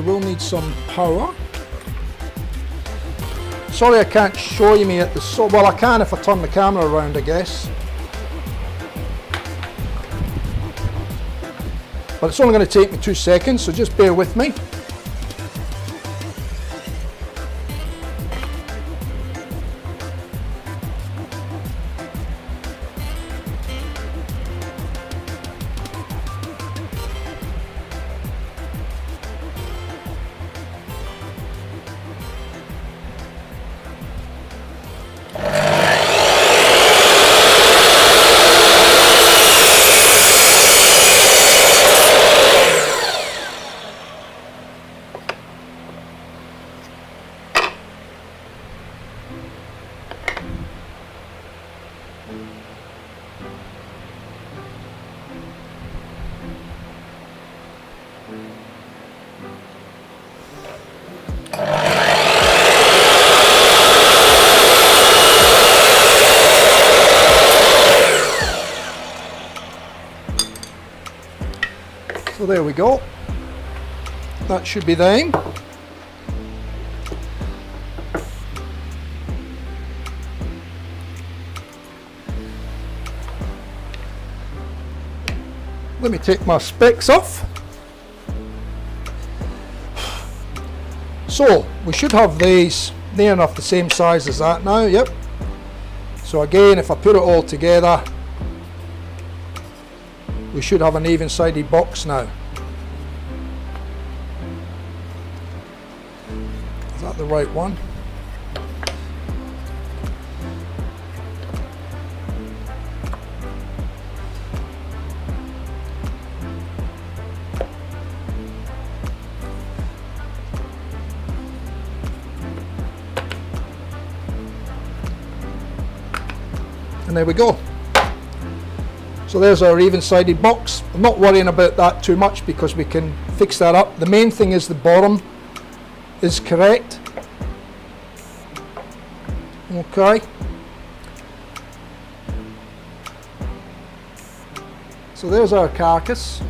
will need some power. Sorry I can't show you me at the well, I can if I turn the camera around, I guess. But it's only going to take me 2 seconds, so just bear with me. So there we go. That should be them. Let me take my specs off. So we should have these near enough the same size as that now. Yep. So again, if I put it all together, we should have an even-sided box now. Is that the right one? And there we go. So there's our even-sided box. I'm not worrying about that too much because we can fix that up. The main thing is the bottom is correct. Okay. So there's our carcass.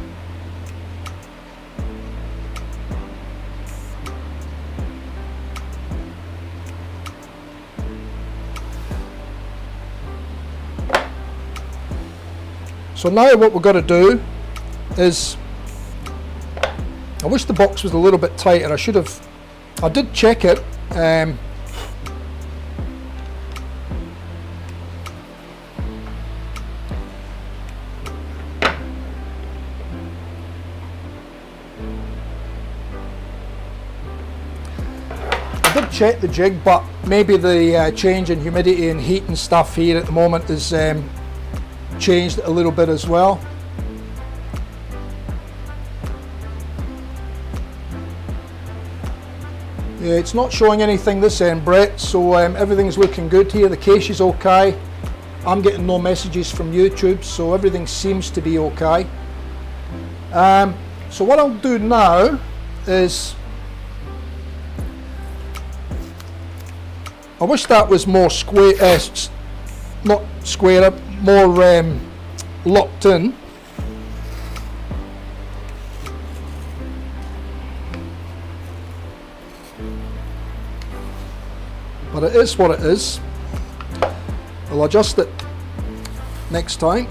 So now what we're going to do is, I wish the box was a little bit tighter. I did check it. I did check the jig, but maybe the change in humidity and heat and stuff here at the moment is changed a little bit as well. Yeah, it's not showing anything this end, Brett, so everything's looking good here. The cache is okay. I'm getting no messages from YouTube, so everything seems to be okay. So what I'll do now is, I wish that was more square, not square up, more locked in. But it is what it is. I'll adjust it next time.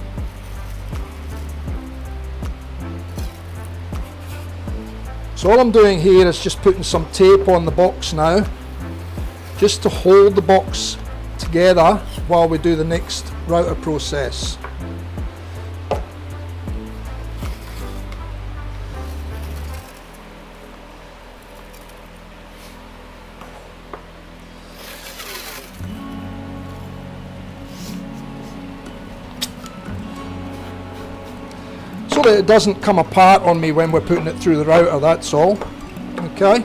So all I'm doing here is just putting some tape on the box now, just to hold the box together while we do the next router process. So that it doesn't come apart on me when we're putting it through the router, that's all. Okay,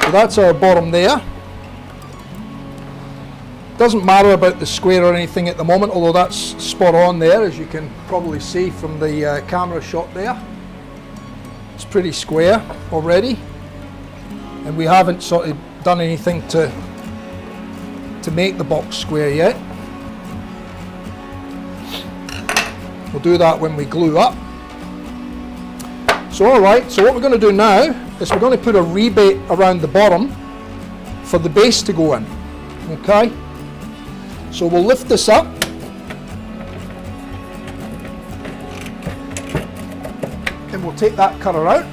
so that's our bottom there. Doesn't matter about the square or anything at the moment, although that's spot on there, as you can probably see from the camera shot there. It's pretty square already, and we haven't sort of done anything to make the box square yet. We'll do that when we glue up. So alright, so what we're going to do now is we're going to put a rebate around the bottom for the base to go in. Okay, so we'll lift this up. And we'll take that cutter out.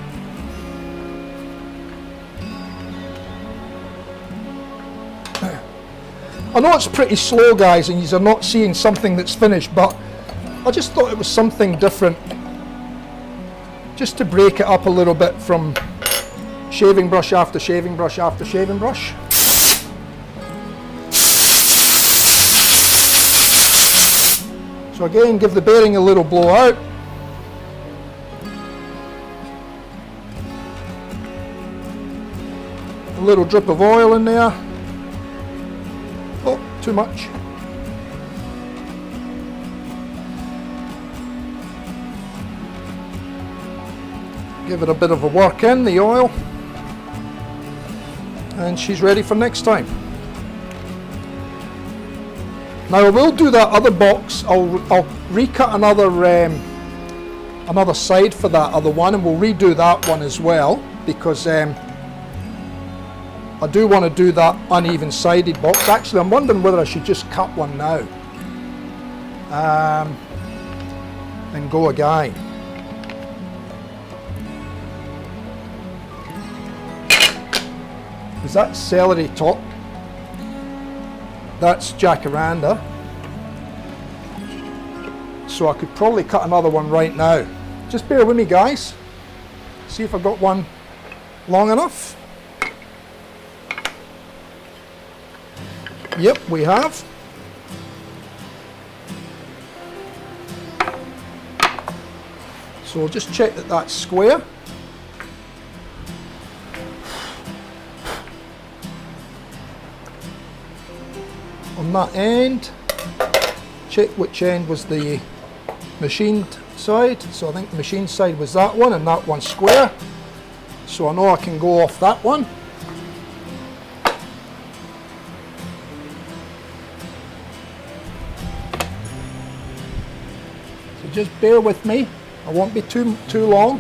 I know it's pretty slow, guys, and you're not seeing something that's finished, but I just thought it was something different, just to break it up a little bit from shaving brush after shaving brush after shaving brush. So again, give the bearing a little blow out. A little drip of oil in there. Oh, too much. Give it a bit of a work in, the oil. And she's ready for next time. Now I will do that other box. I'll recut another side for that other one, and we'll redo that one as well, because I do want to do that uneven sided box. Actually, I'm wondering whether I should just cut one now and go again. Is that celery top? That's jacaranda. So I could probably cut another one right now. Just bear with me, guys. See if I've got one long enough. Yep, we have. So we'll just check that that's square. On that end, check which end was the machined side. So I think the machined side was that one, and that one's square. So I know I can go off that one. So just bear with me. I won't be too long.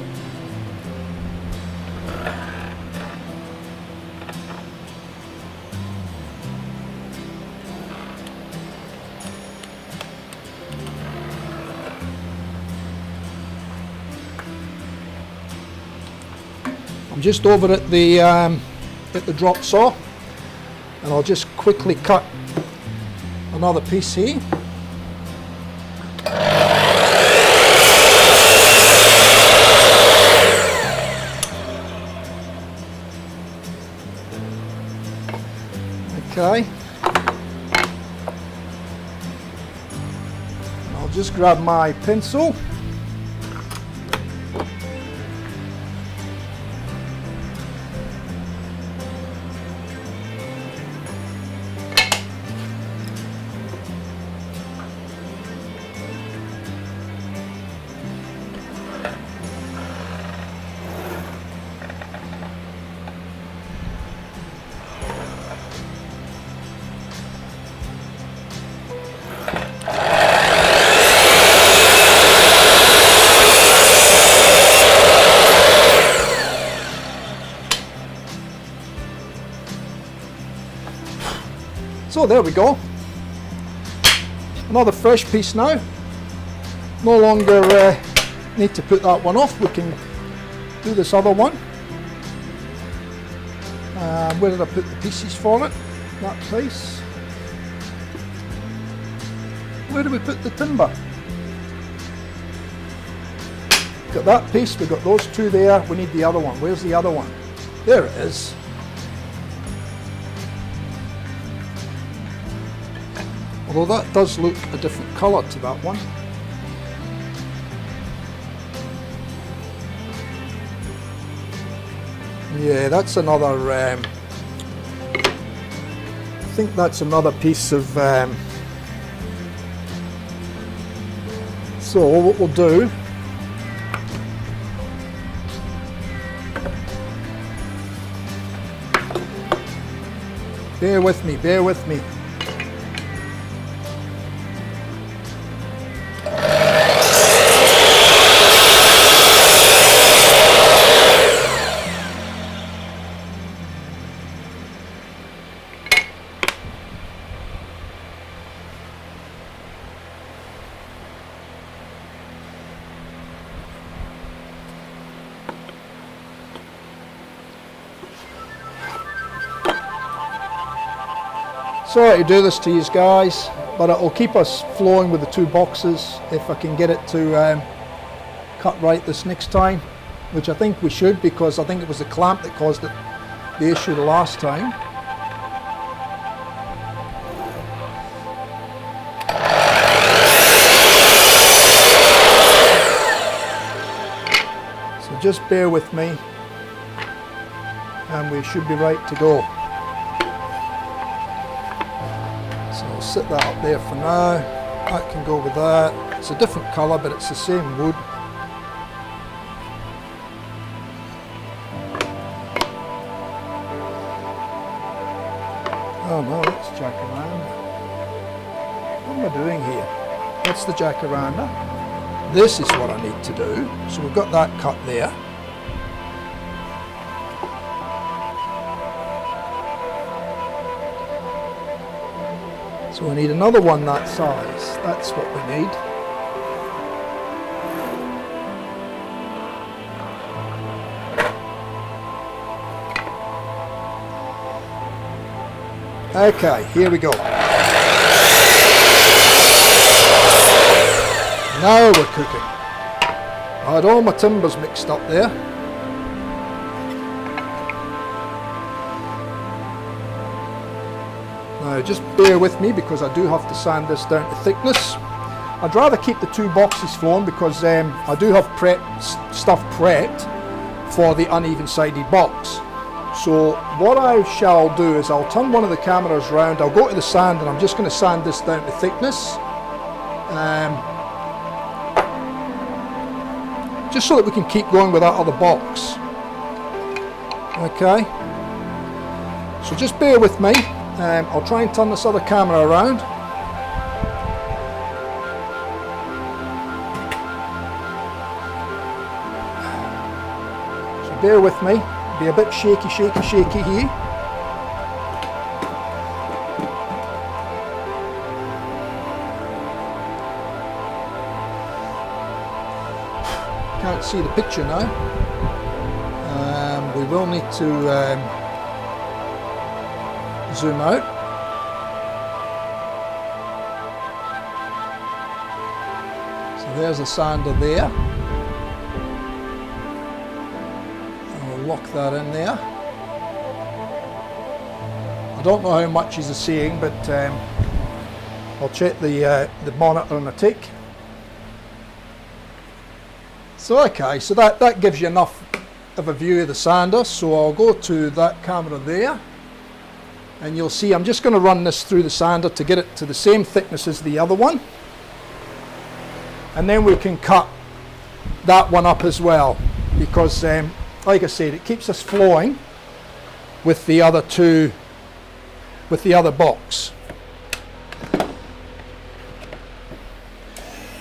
I'm just over at the drop saw, and I'll just quickly cut another piece here. Okay. I'll just grab my pencil. So there we go. Another fresh piece now. No longer need to put that one off. We can do this other one. Where did I put the pieces for it? That place. Where do we put the timber? Got that piece, we've got those two there. We need the other one. Where's the other one? There it is. Although that does look a different colour to that one. Yeah, that's another, I think that's another piece of, so what we'll do, bear with me, bear with me. Sorry to do this to you guys, but it'll keep us flowing with the two boxes if I can get it to cut right this next time, which I think we should, because I think it was the clamp that caused it the issue the last time. So just bear with me and we should be right to go. So I'll sit that up there for now. That can go with that. It's a different colour, but it's the same wood. Oh no, that's jacaranda. What am I doing here? That's the jacaranda. This is what I need to do. So we've got that cut there. So we need another one that size. That's what we need. Okay, here we go. Now we're cooking. I had all my timbers mixed up there. Now just bear with me because I do have to sand this down to thickness. I'd rather keep the two boxes flowing because I do have stuff prepped for the uneven sided box. So what I shall do is I'll turn one of the cameras around, I'll go to the sand and I'm just going to sand this down to thickness. Just so that we can keep going with that other box. Okay. So just bear with me. I'll try and turn this other camera around. So bear with me. Be a bit shaky here. Can't see the picture now. We will need to zoom out. So there's the sander there. Lock that in there. I don't know how much he's seeing, but I'll check the monitor on a tick. So okay, so that gives you enough of a view of the sander. So I'll go to that camera there, and you'll see I'm just going to run this through the sander to get it to the same thickness as the other one, and then we can cut that one up as well, because like I said, it keeps us flowing with the other two, with the other box,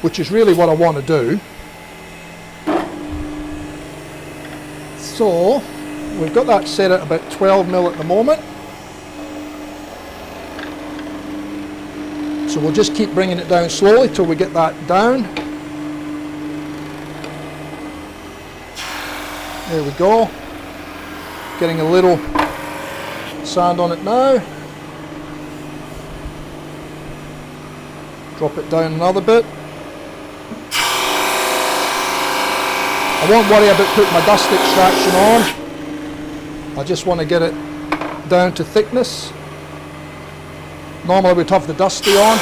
which is really what I want to do. So we've got that set at about 12mm at the moment. So we'll just keep bringing it down slowly till we get that down. There we go. Getting a little sand on it now. Drop it down another bit. I won't worry about putting my dust extraction on. I just want to get it down to thickness. Normally we'd have the dusty on.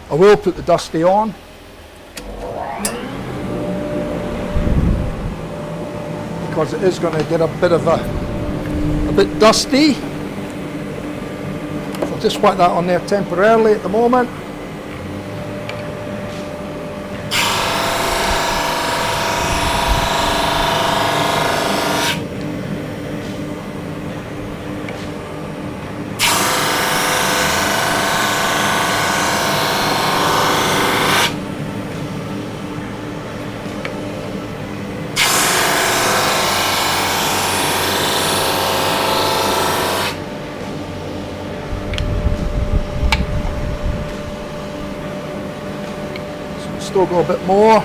I will put the dusty on. Because it is going to get a bit dusty. So I'll just wipe that on there temporarily at the moment. Still go a bit more.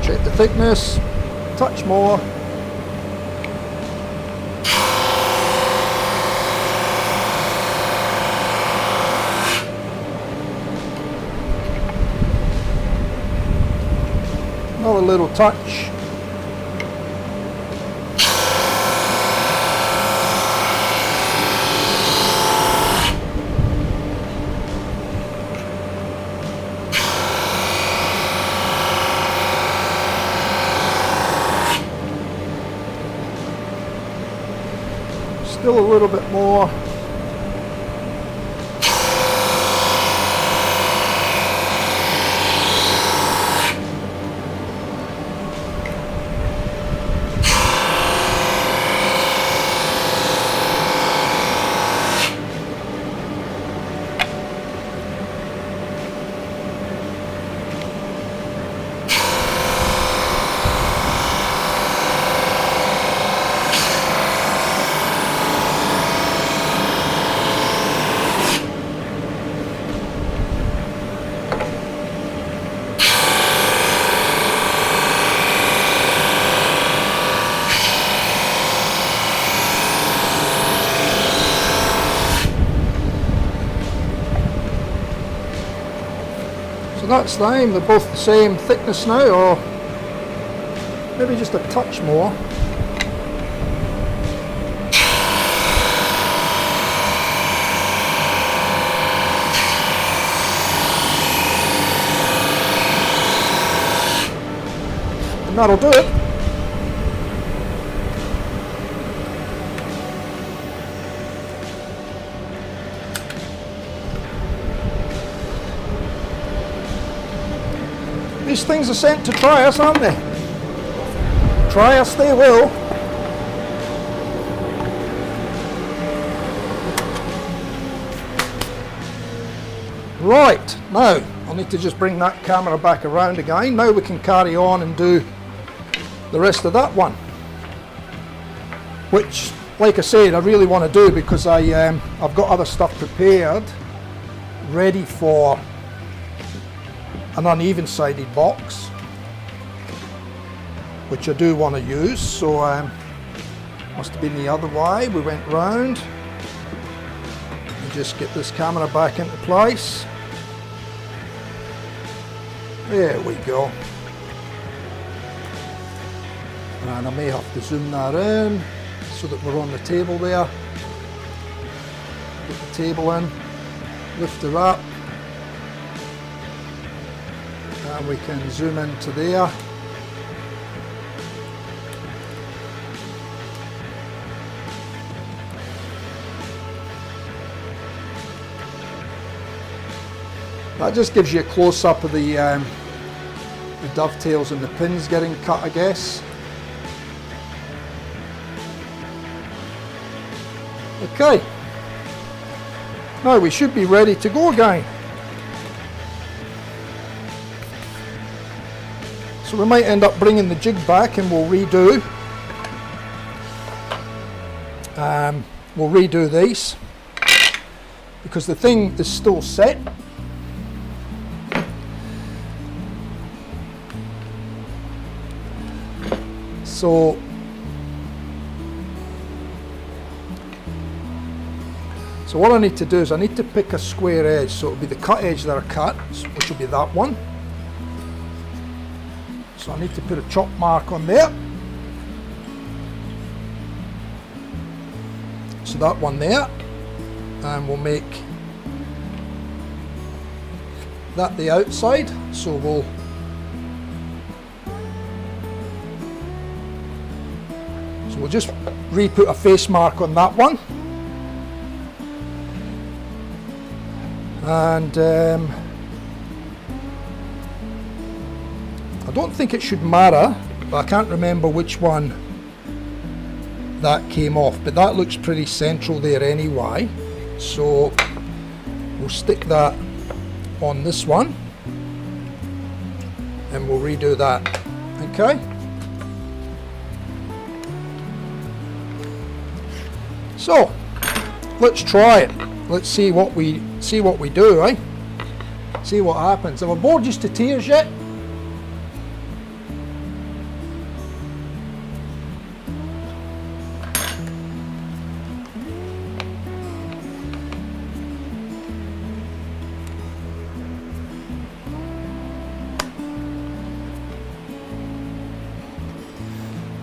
Check the thickness, touch more. Another little touch. Still a little bit more. So that's them, they're both the same thickness now, or maybe just a touch more. And that'll do it. These things are sent to try us, aren't they? Try us they will. Right, now I'll need to just bring that camera back around again. Now we can carry on and do the rest of that one, which, like I said, I really want to do because I've got other stuff prepared ready for an uneven sided box, which I do want to use. So must have been the other way. We went round and just get this camera back into place. There we go. And I may have to zoom that in so that we're on the table there. Put the table in, lift her up, and we can zoom into there. That just gives you a close-up of the dovetails and the pins getting cut, I guess. Okay, now we should be ready to go again. So we might end up bringing the jig back and we'll redo these because the thing is still set. So what I need to do is I need to pick a square edge, so it'll be the cut edge that I cut, which will be that one. So I need to put a chop mark on there. So that one there, and we'll make that the outside. So we'll just re-put a face mark on that one. And I don't think it should matter, but I can't remember which one that came off, but that looks pretty central there anyway, so we'll stick that on this one, and we'll redo that. Okay. So let's try it. Let's see what we do, eh? See what happens. Have I bored you to tears yet?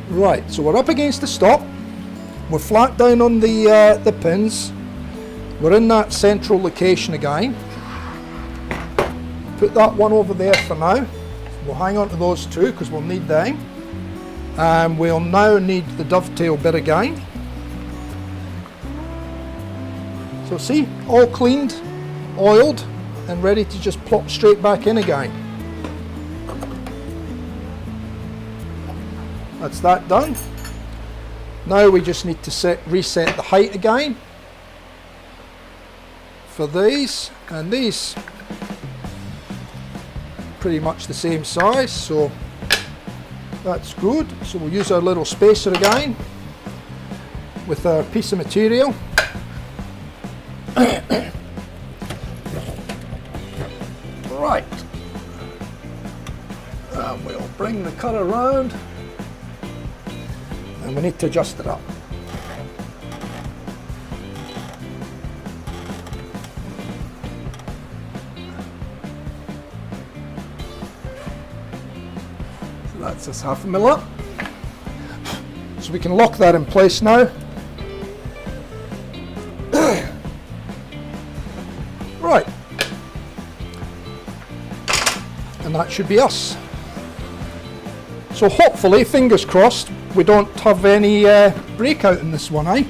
Right, so we're up against the stop. We're flat down on the pins. We're in that central location again. Put that one over there for now. We'll hang on to those two because we'll need them. And we'll now need the dovetail bit again. So see, all cleaned, oiled, and ready to just plop straight back in again. That's that done. Now we just need to reset the height again for these, and these pretty much the same size, so that's good. So we'll use our little spacer again with our piece of material. Right, and we'll bring the cut around, and we need to adjust it up. So that's us 1/2 mil up. So we can lock that in place now. Right. And that should be us. So hopefully, fingers crossed, we don't have any breakout in this one, eh?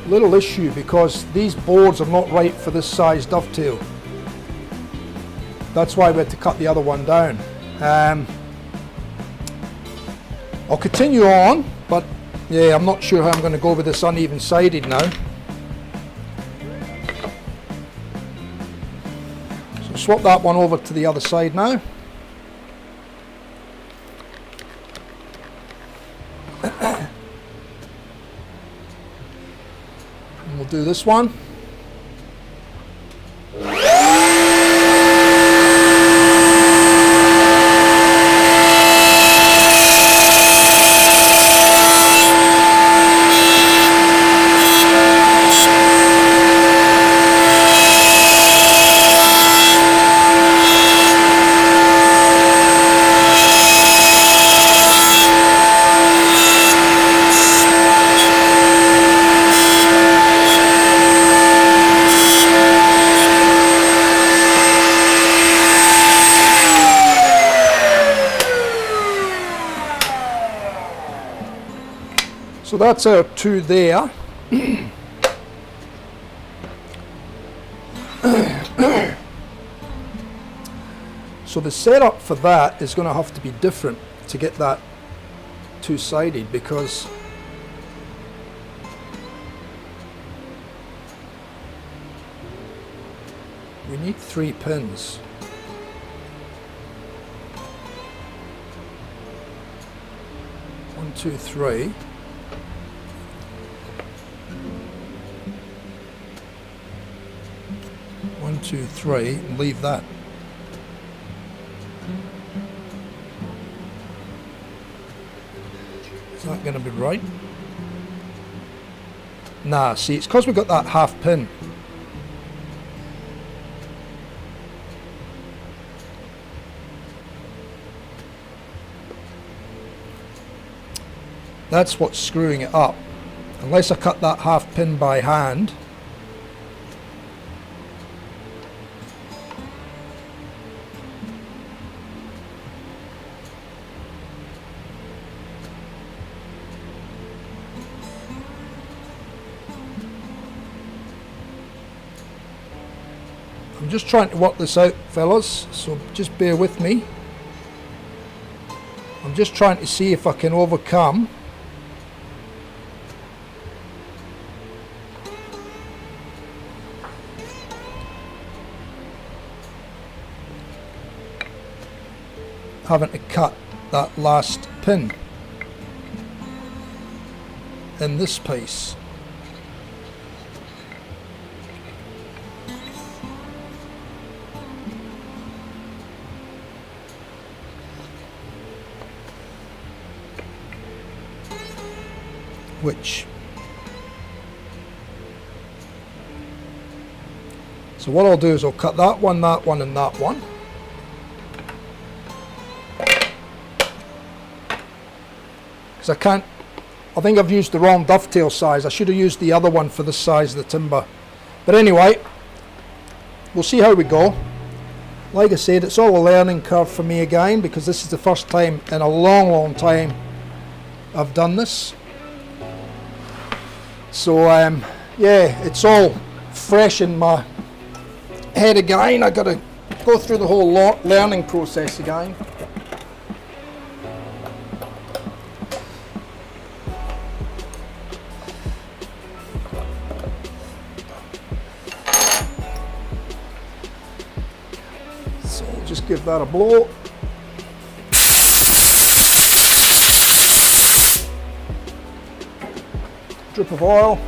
Little issue because these boards are not right for this size dovetail. That's why we had to cut the other one down. I'll continue on, but yeah, I'm not sure how I'm going to go with this uneven sided now. So swap that one over to the other side now. We'll do this one. So that's our two there. So the setup for that is going to have to be different to get that two-sided, because we need 3 pins. 1, 2, 3. 1, 2, 3, and leave that. Is that going to be right? Nah, see, it's because we've got that half pin. That's what's screwing it up. Unless I cut that half pin by hand. I'm just trying to work this out, fellas, so just bear with me. I'm just trying to see if I can overcome having to cut that last pin in this piece. So what I'll do is I'll cut that one, and that one. Because I think I've used the wrong dovetail size. I should have used the other one for the size of the timber. But anyway, we'll see how we go. Like I said, it's all a learning curve for me again, because this is the first time in a long time I've done this. So yeah, it's all fresh in my head again. I got to go through the whole learning process again. So I'll just give that a blow. Drip of oil.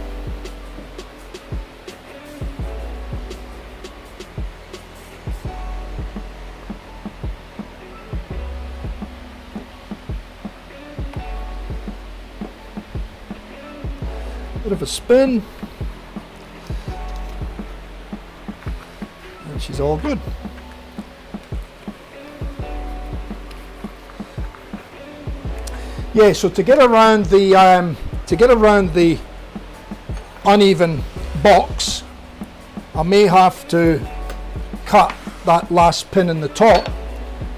Bit of a spin. And she's all good. Yeah, so to get around the uneven box, I may have to cut that last pin in the top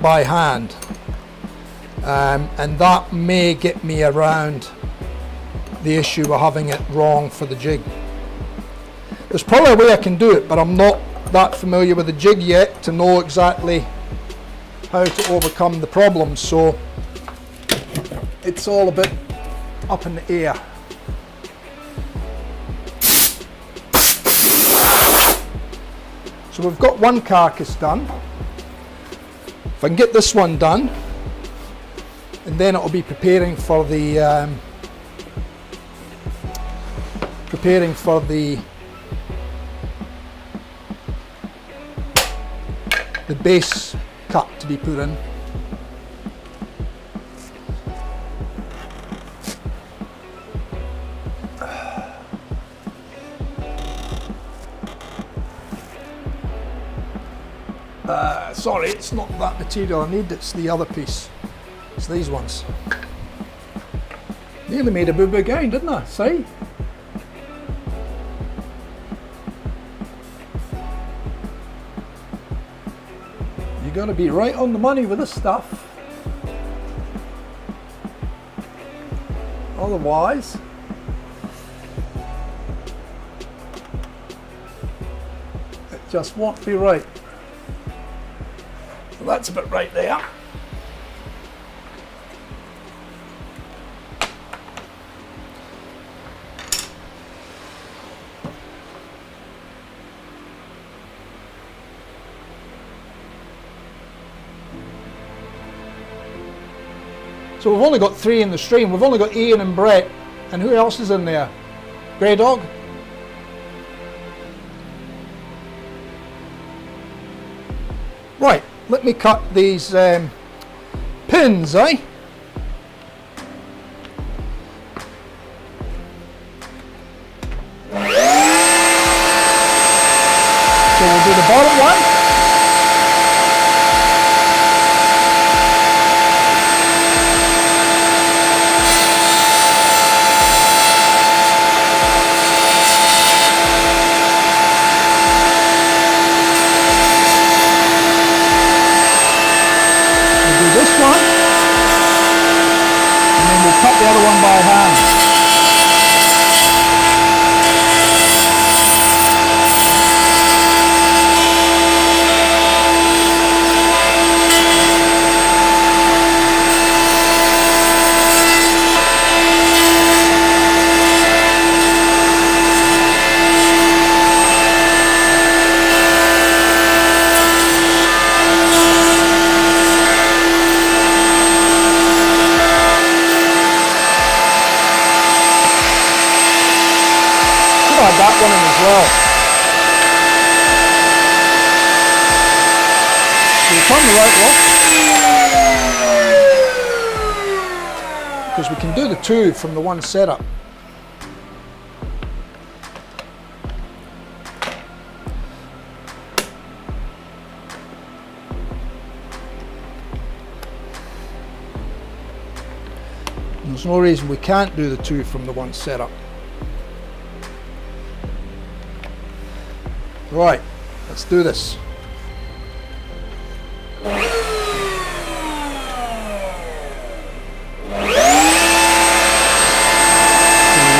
by hand, and that may get me around the issue of having it wrong for the jig. There's probably a way I can do it, but I'm not that familiar with the jig yet to know exactly how to overcome the problem, so it's all a bit up in the air. So we've got one carcass done. If I can get this one done, and then it'll be preparing for the base cut to be put in. Sorry, it's not that material I need, it's the other piece. It's these ones. Nearly made a boo-boo again, didn't I? See? You got to be right on the money with this stuff. Otherwise, it just won't be right. So that's a bit right there. So we've only got 3 in the stream. We've only got Ian and Brett. And who else is in there? Grey Dog? let me cut these pins, eh? So we'll do the bottom one. This one, and then we'll cut the other one by hand. That one in as well. So we turn the right off because we can do the two from the one setup. And there's no reason we can't do the two from the one setup. Right, let's do this. So we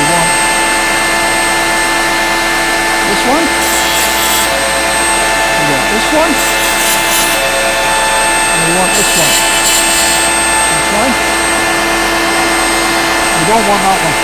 want this one, we want this one, and we want this one. Okay? We don't want that one.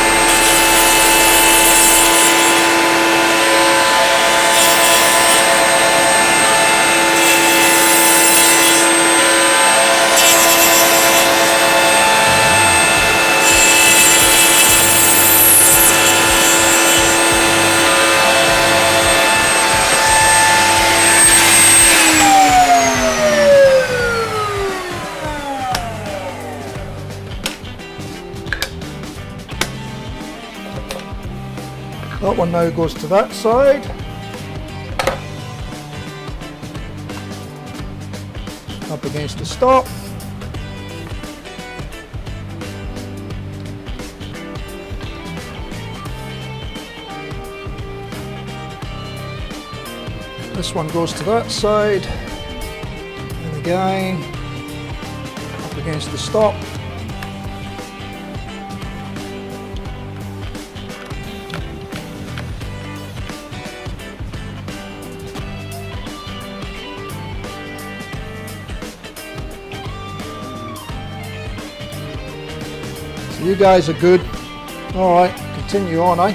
That one now goes to that side. Up against the stop. This one goes to that side. And again, up against the stop. You guys are good. Alright, continue on, eh?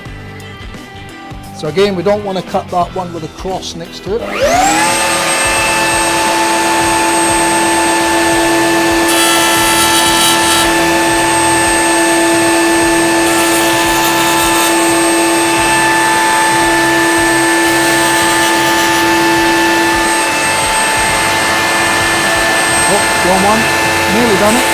So again, we don't want to cut that one with a cross next to it. Oh, wrong one. Nearly done it.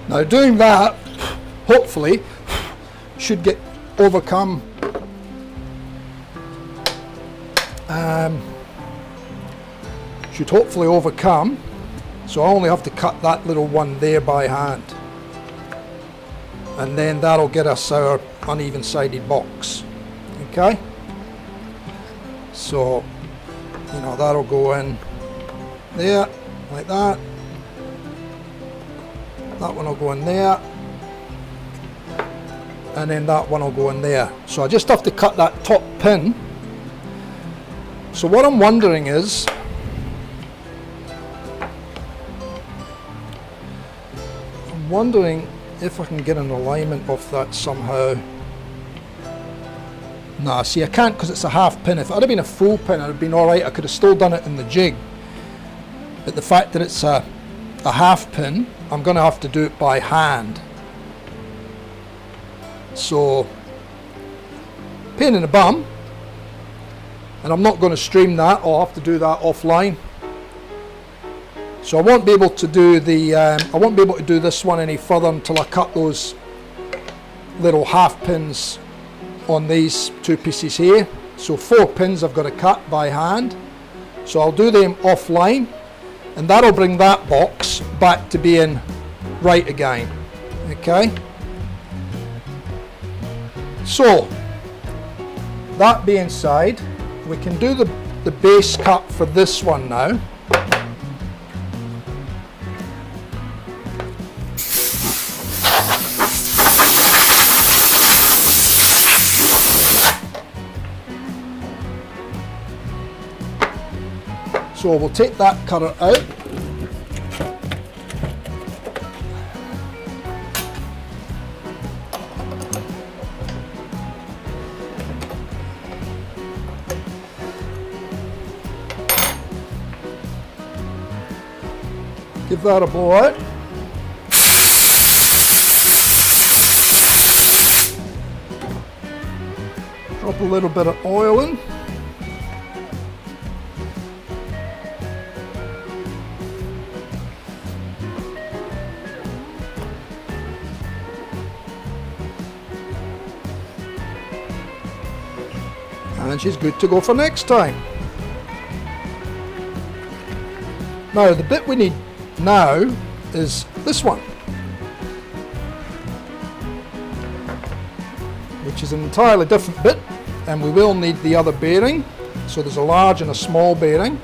Now doing that, hopefully, should get overcome should hopefully overcome, so I only have to cut that little one there by hand, and then that'll get us our uneven sided box. Okay, so you know, that'll go in there like that, that one will go in there, and then that one will go in there. So I just have to cut that top pin. So what I'm wondering is, I'm wondering if I can get an alignment of that somehow. Nah, see, I can't, because it's a half pin. If it had been a full pin, it would have been alright. I could have still done it in the jig. But the fact that it's a half pin, I'm going to have to do it by hand. So, pain in the bum. And I'm not going to stream that. I'll have to do that offline. So I won't be able to do the I won't be able to do this one any further until I cut those little half pins on these two pieces here. So 4 pins I've got to cut by hand. So I'll do them offline, and that'll bring that box back to being right again. Okay. So that being said, we can do the base cut for this one now. So we'll take that cutter out. Give that a blow out. Drop a little bit of oil in. And she's good to go for next time. Now the bit we need now is this one, which is an entirely different bit, and we will need the other bearing. So there's a large and a small bearing.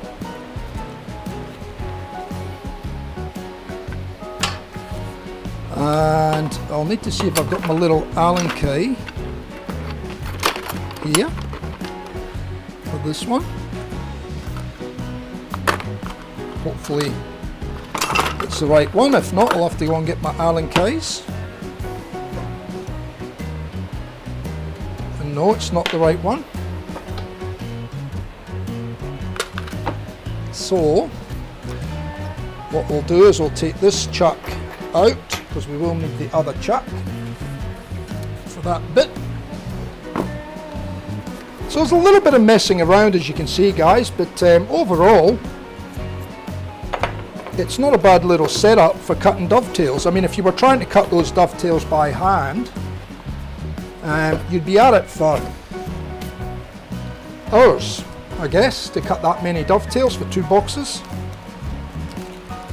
And I'll need to see if I've got my little Allen key here for this one. Hopefully it's the right one. If not, I'll have to go and get my Allen keys. And no, it's not the right one. So what we'll do is we'll take this chuck out, because we will need the other chuck for that bit. So there's a little bit of messing around, as you can see, guys, but overall it's not a bad little setup for cutting dovetails. I mean, if you were trying to cut those dovetails by hand, you'd be at it for hours, I guess, to cut that many dovetails for 2 boxes.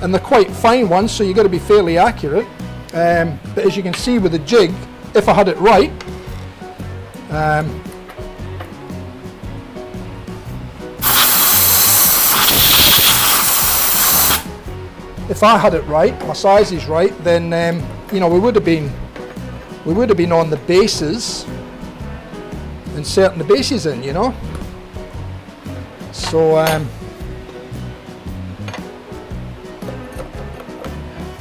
And they're quite fine ones, so you've got to be fairly accurate. But as you can see with the jig, if I had it right, if I had it right, my size is right, then you know, we would have been on the bases, inserting the bases in, you know. So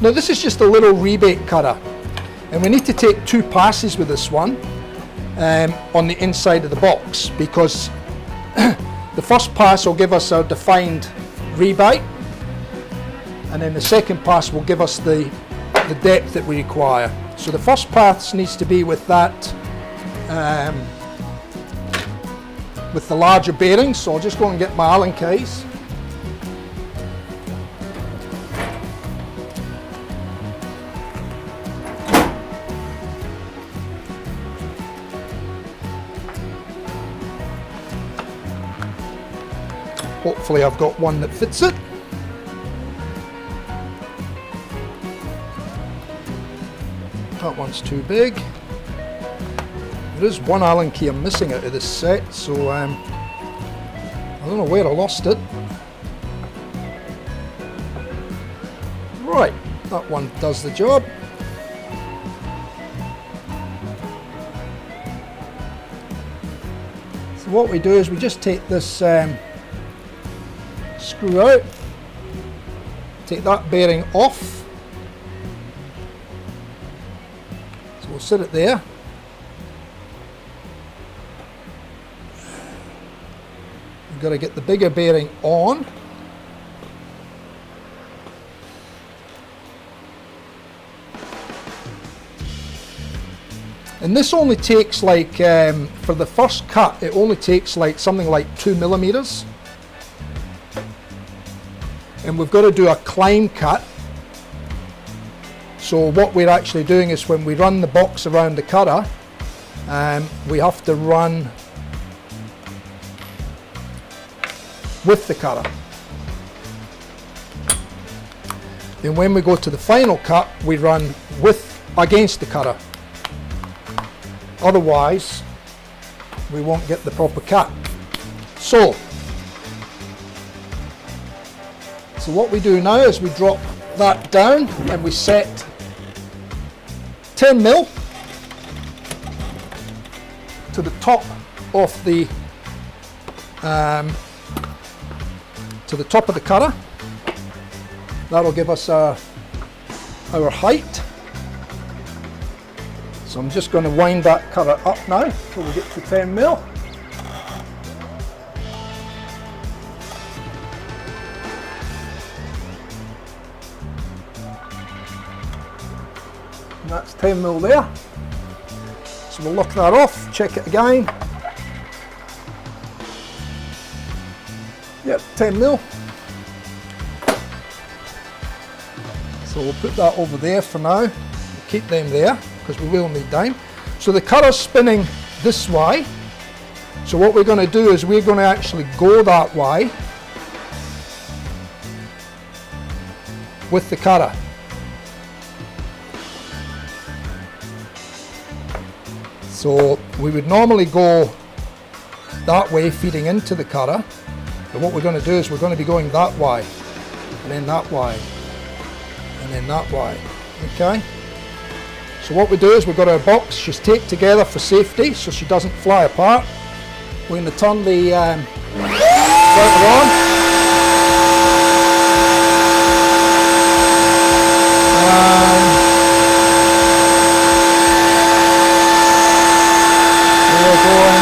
now this is just a little rebate cutter, and we need to take 2 passes with this one on the inside of the box, because the first pass will give us our defined rebate, and then the second pass will give us the depth that we require. So the first pass needs to be with that, with the larger bearing. So I'll just go and get my Allen keys. hopefully I've got one that fits it. That one's too big. There is one Allen key I'm missing out of this set, so I don't know where I lost it. Right, that one does the job. So what we do is we just take this screw out, take that bearing off. So we'll sit it there. We've got to get the bigger bearing on. And this only takes like, for the first cut, it only takes like something like 2 millimeters. And we've got to do a climb cut. So what we're actually doing is when we run the box around the cutter, we have to run with the cutter. Then when we go to the final cut, we run against the cutter. Otherwise, we won't get the proper cut. So what we do now is we drop that down and we set 10 mil to the top of the cutter. That'll give us our height. So I'm just going to wind that cutter up now until we get to 10 mil. And that's 10 mil there. So we'll lock that off, check it again. Yep, 10 mil. So we'll put that over there for now. We'll keep them there, because we will need them. So the cutter's spinning this way. So what we're going to do is we're going to actually go that way with the cutter. So we would normally go that way, feeding into the cutter. But what we're going to do is we're going to be going that way, and then that way, and then that way. Okay? So what we do is we've got our box, she's taped together for safety so she doesn't fly apart. We're going to turn the rotor on. And we're going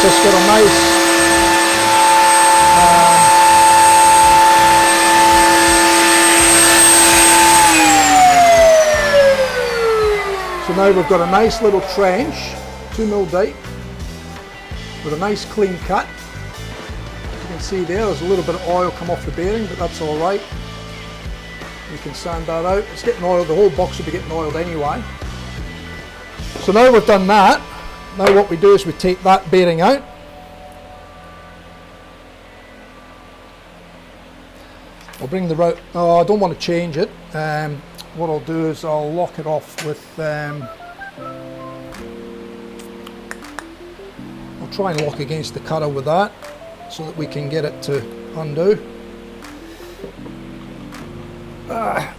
just got a nice so now we've got a nice little trench, 2 mil deep, with a nice clean cut. You can see there's a little bit of oil come off the bearing, but that's all right. You can sand that out. It's getting oiled, the whole box will be getting oiled anyway. So now we've done that. Now what we do is we take that bearing out. I'll bring the route. Oh, I don't want to change it. What I'll do is I'll lock it off with. I'll try and lock against the cutter with that, so that we can get it to undo. I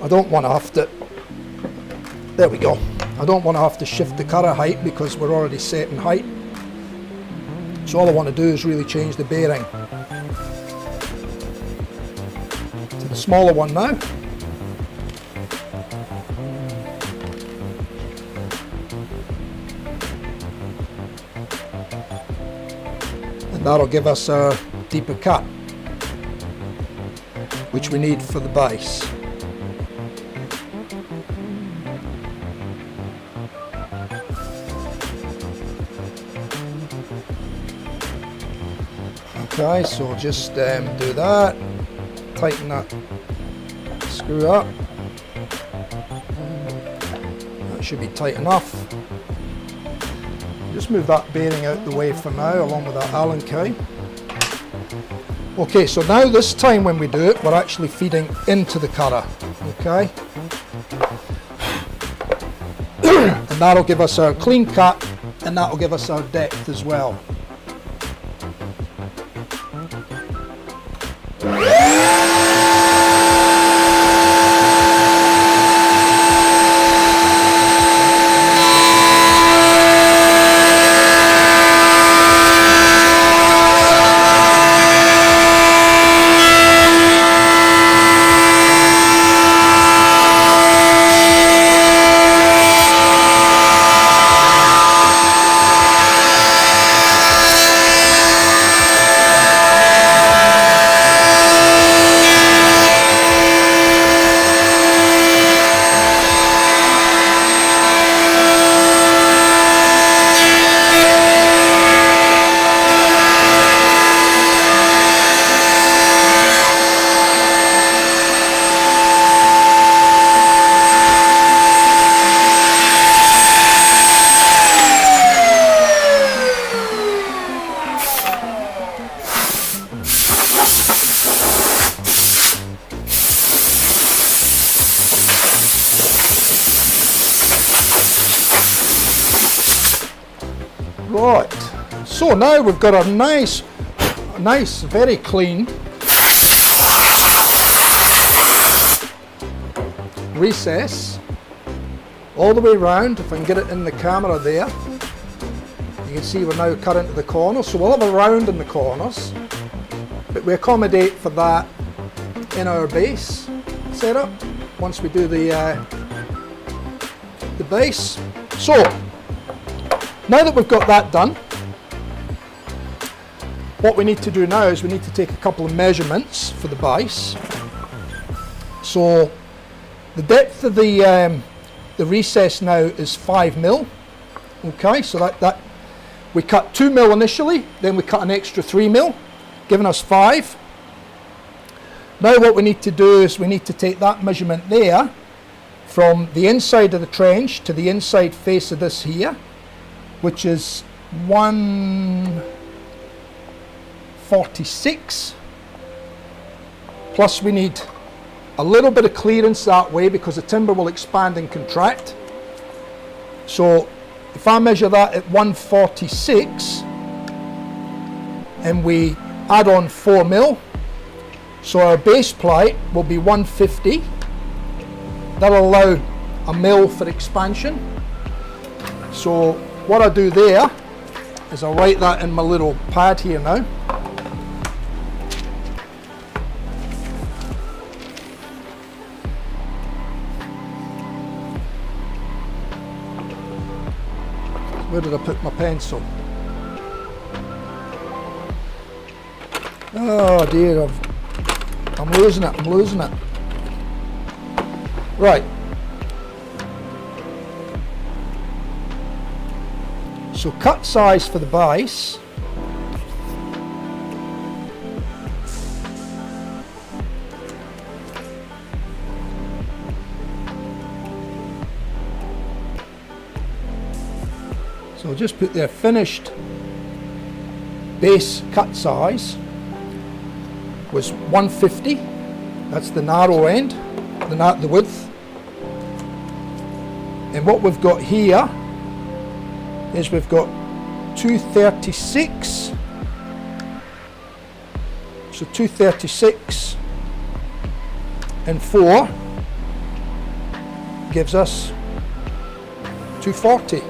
don't want to have to. There we go. I don't want to have to shift the cutter height because we're already set in height. So all I want to do is really change the bearing to the smaller one now. That'll give us our deeper cut, which we need for the base. Okay, so just do that, tighten that screw up. That should be tight enough. Just move that bearing out the way for now, along with that Allen key. Okay, so now this time when we do it, we're actually feeding into the cutter, okay? And that'll give us our clean cut, and that'll give us our depth as well. Right, so now we've got a nice, very clean recess all the way around. If I can get it in the camera there, you can see we're now cut into the corners, so we'll have a round in the corners, but we accommodate for that in our base setup once we do the base. So now that we've got that done, what we need to do now is we need to take a couple of measurements for the base. So the depth of the recess now is 5 mil. Okay, so that we cut 2 mil initially, then we cut an extra 3 mil, giving us 5. Now what we need to do is we need to take that measurement there from the inside of the trench to the inside face of this here, which is 146, plus we need a little bit of clearance that way because the timber will expand and contract. So if I measure that at 146 and we add on 4 mil, so our base plate will be 150. That'll allow a mil for expansion. So what I do there is I'll write that in my little pad here now. Where did I put my pencil? Oh dear, I'm losing it. Right. So cut size for the base . So I'll just put their finished base cut size was 150. That's the narrow end, the width. And what we've got here is we've got 236. So 236 and 4 gives us 240.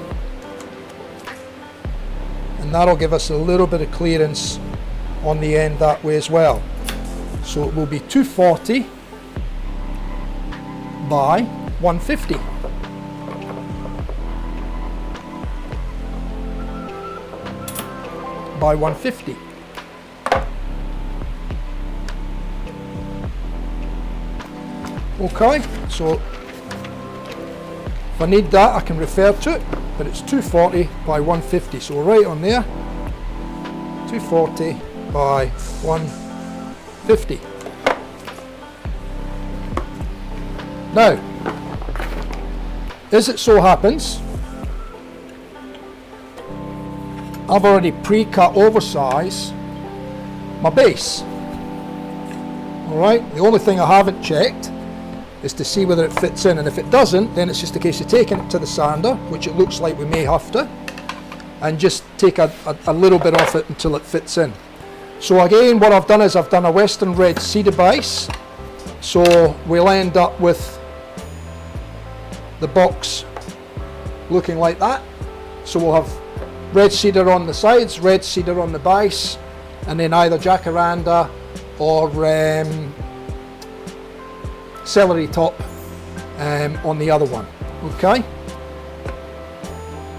And that'll give us a little bit of clearance on the end that way as well. So it will be 240 by 150. By 150. Okay, so if I need that I can refer to it, but it's 240 by 150, so right on there, 240 by 150. Now, as it so happens, I've already pre-cut oversize my base. Alright, the only thing I haven't checked is to see whether it fits in, and if it doesn't, then it's just a case of taking it to the sander, which it looks like we may have to, and just take a little bit off it until it fits in. So again, what I've done is I've done a Western red cedar base, so we'll end up with the box looking like that. So we'll have red cedar on the sides, red cedar on the base, and then either jacaranda or celery top on the other one. Okay,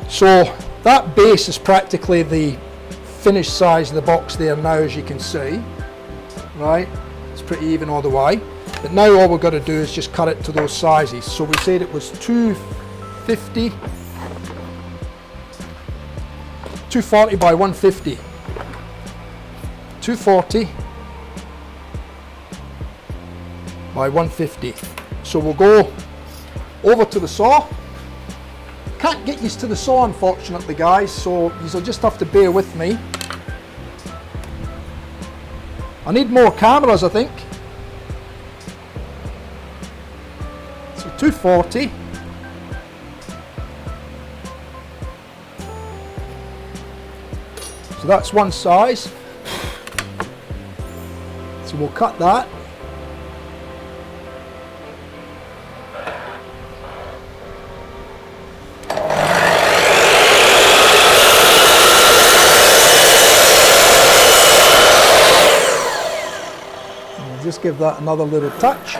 so that base is practically the finished size of the box there now, as you can see. Right, it's pretty even all the way, but now all we've got to do is just cut it to those sizes. So we said it was 240 by 150. 240 by 150. So we'll go over to the saw. Can't get used to the saw, unfortunately, guys, so you'll just have to bear with me. I need more cameras, I think. So 240. So that's one size. So we'll cut that. And we'll just give that another little touch.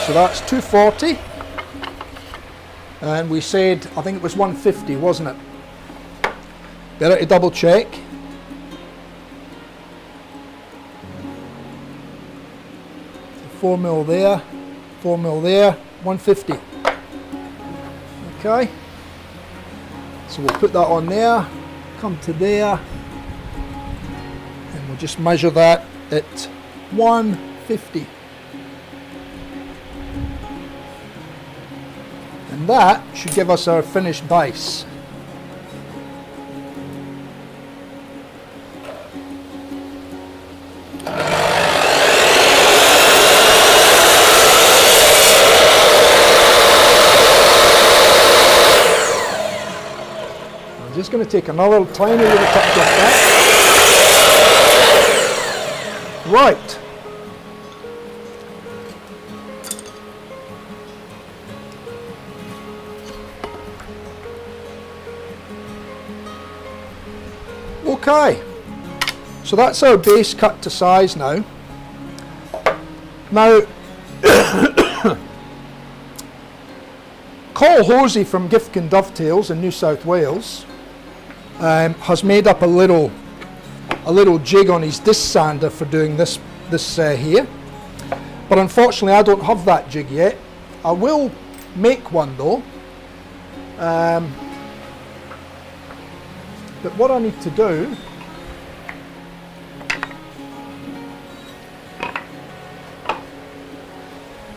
So that's 240, and we said, I think it was 150, wasn't it? Better to double check. So 4mm there, 4mm there, 150. Okay, so we'll put that on there, come to there, and we'll just measure that at 150. And that should give us our finished base. I'm just going to take another tiny little touch off that. Right. Okay, so that's our base cut to size now. Now, Col Hosey from Gifkins Dovetails in New South Wales has made up a little jig on his disc sander for doing this here, but unfortunately I don't have that jig yet. I will make one though. But what I need to do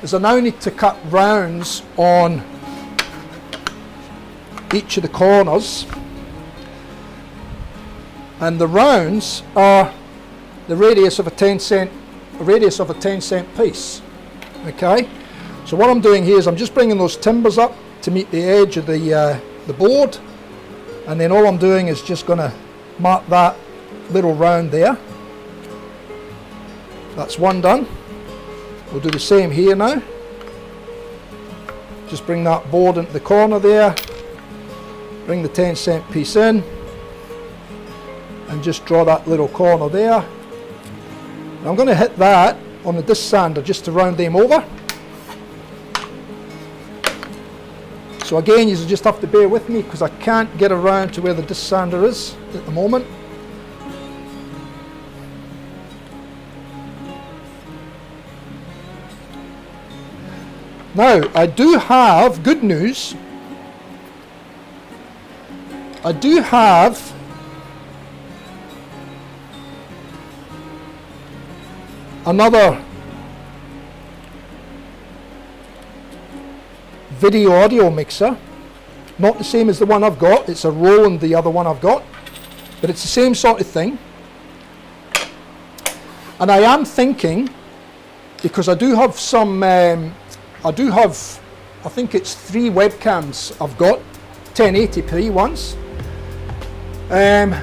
is I now need to cut rounds on each of the corners, and the rounds are the radius of a 10 cent piece. Okay, so what I'm doing here is I'm just bringing those timbers up to meet the edge of the board. And then all I'm doing is just going to mark that little round there. That's one done. We'll do the same here now. Just bring that board into the corner there. Bring the 10 cent piece in. And just draw that little corner there. And I'm going to hit that on the disc sander just to round them over. So again, you just have to bear with me because I can't get around to where the disc sander is at the moment. Now, I do have good news. I do have another video audio mixer, not the same as the one I've got. It's a Roland, the other one I've got, but it's the same sort of thing. And I am thinking, because I do have some I think it's 3 webcams I've got, 1080p ones.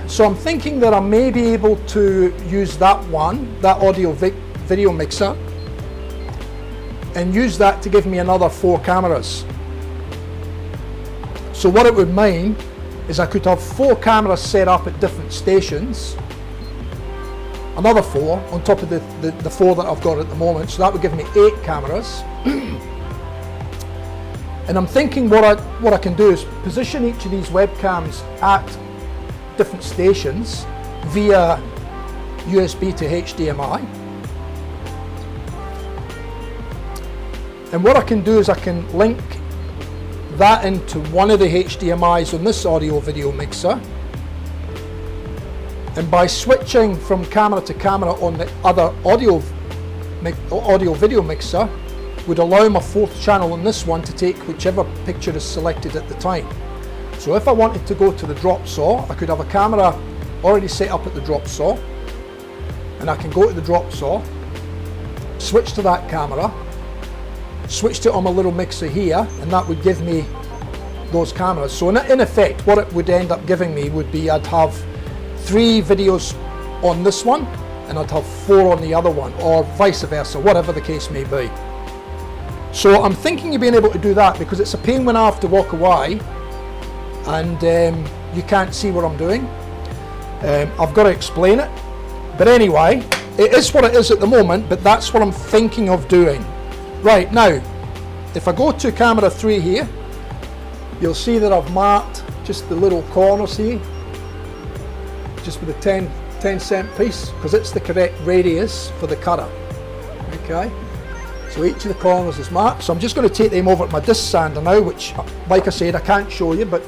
So I'm thinking that I may be able to use that one, that audio video mixer, and use that to give me another 4 cameras. So what it would mean is I could have 4 cameras set up at different stations, another 4 on top of the 4 that I've got at the moment, so that would give me 8 cameras. And I'm thinking what I can do is position each of these webcams at different stations via USB to HDMI. And what I can do is I can link that into one of the HDMIs on this audio video mixer, and by switching from camera to camera on the other audio video mixer would allow my 4th channel on this one to take whichever picture is selected at the time. So if I wanted to go to the drop saw, I could have a camera already set up at the drop saw, and I can go to the drop saw, switch to that camera, switched it on my little mixer here, and that would give me those cameras. So in effect, what it would end up giving me would be I'd have 3 videos on this one and I'd have 4 on the other one, or vice versa, whatever the case may be. So I'm thinking of being able to do that, because it's a pain when I have to walk away and you can't see what I'm doing. I've got to explain it, but anyway, it is what it is at the moment, but that's what I'm thinking of doing. Right, now, if I go to camera 3 here, you'll see that I've marked just the little corners here, just with a 10-cent piece, because it's the correct radius for the cutter. Okay, so each of the corners is marked. So I'm just going to take them over to my disc sander now, which, like I said, I can't show you, but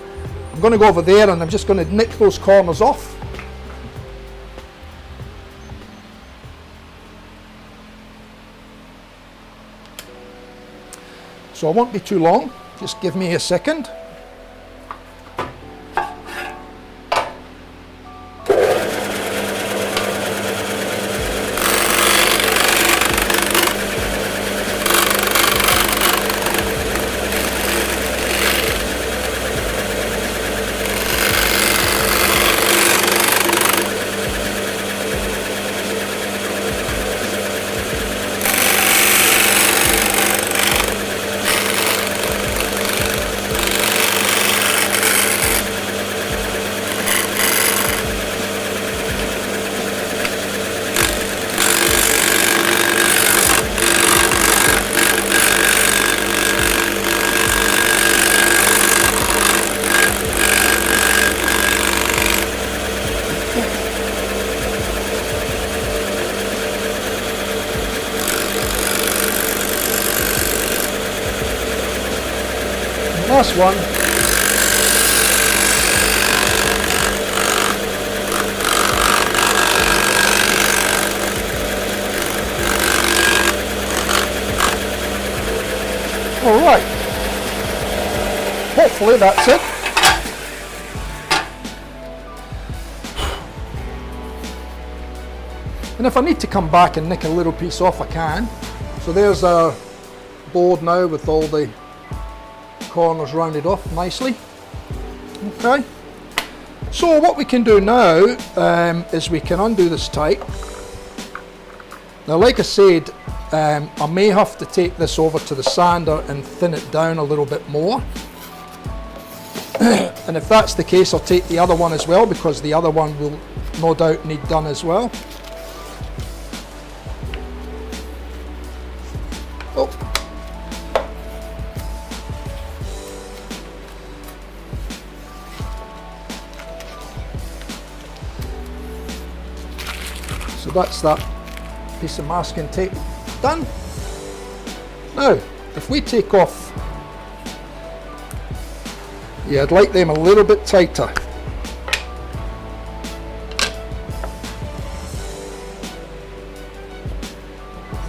I'm going to go over there and I'm just going to nick those corners off. So I won't be too long, just give me a second. Last one. All right. Hopefully that's it. And if I need to come back and nick a little piece off, I can. So there's our board now with all the corners rounded off nicely. Okay, so what we can do now is we can undo this tight. Now, like I said, I may have to take this over to the sander and thin it down a little bit more. And if that's the case, I'll take the other one as well, because the other one will no doubt need done as well. So that's that piece of masking tape done. Now, if we take off, yeah, I'd like them a little bit tighter.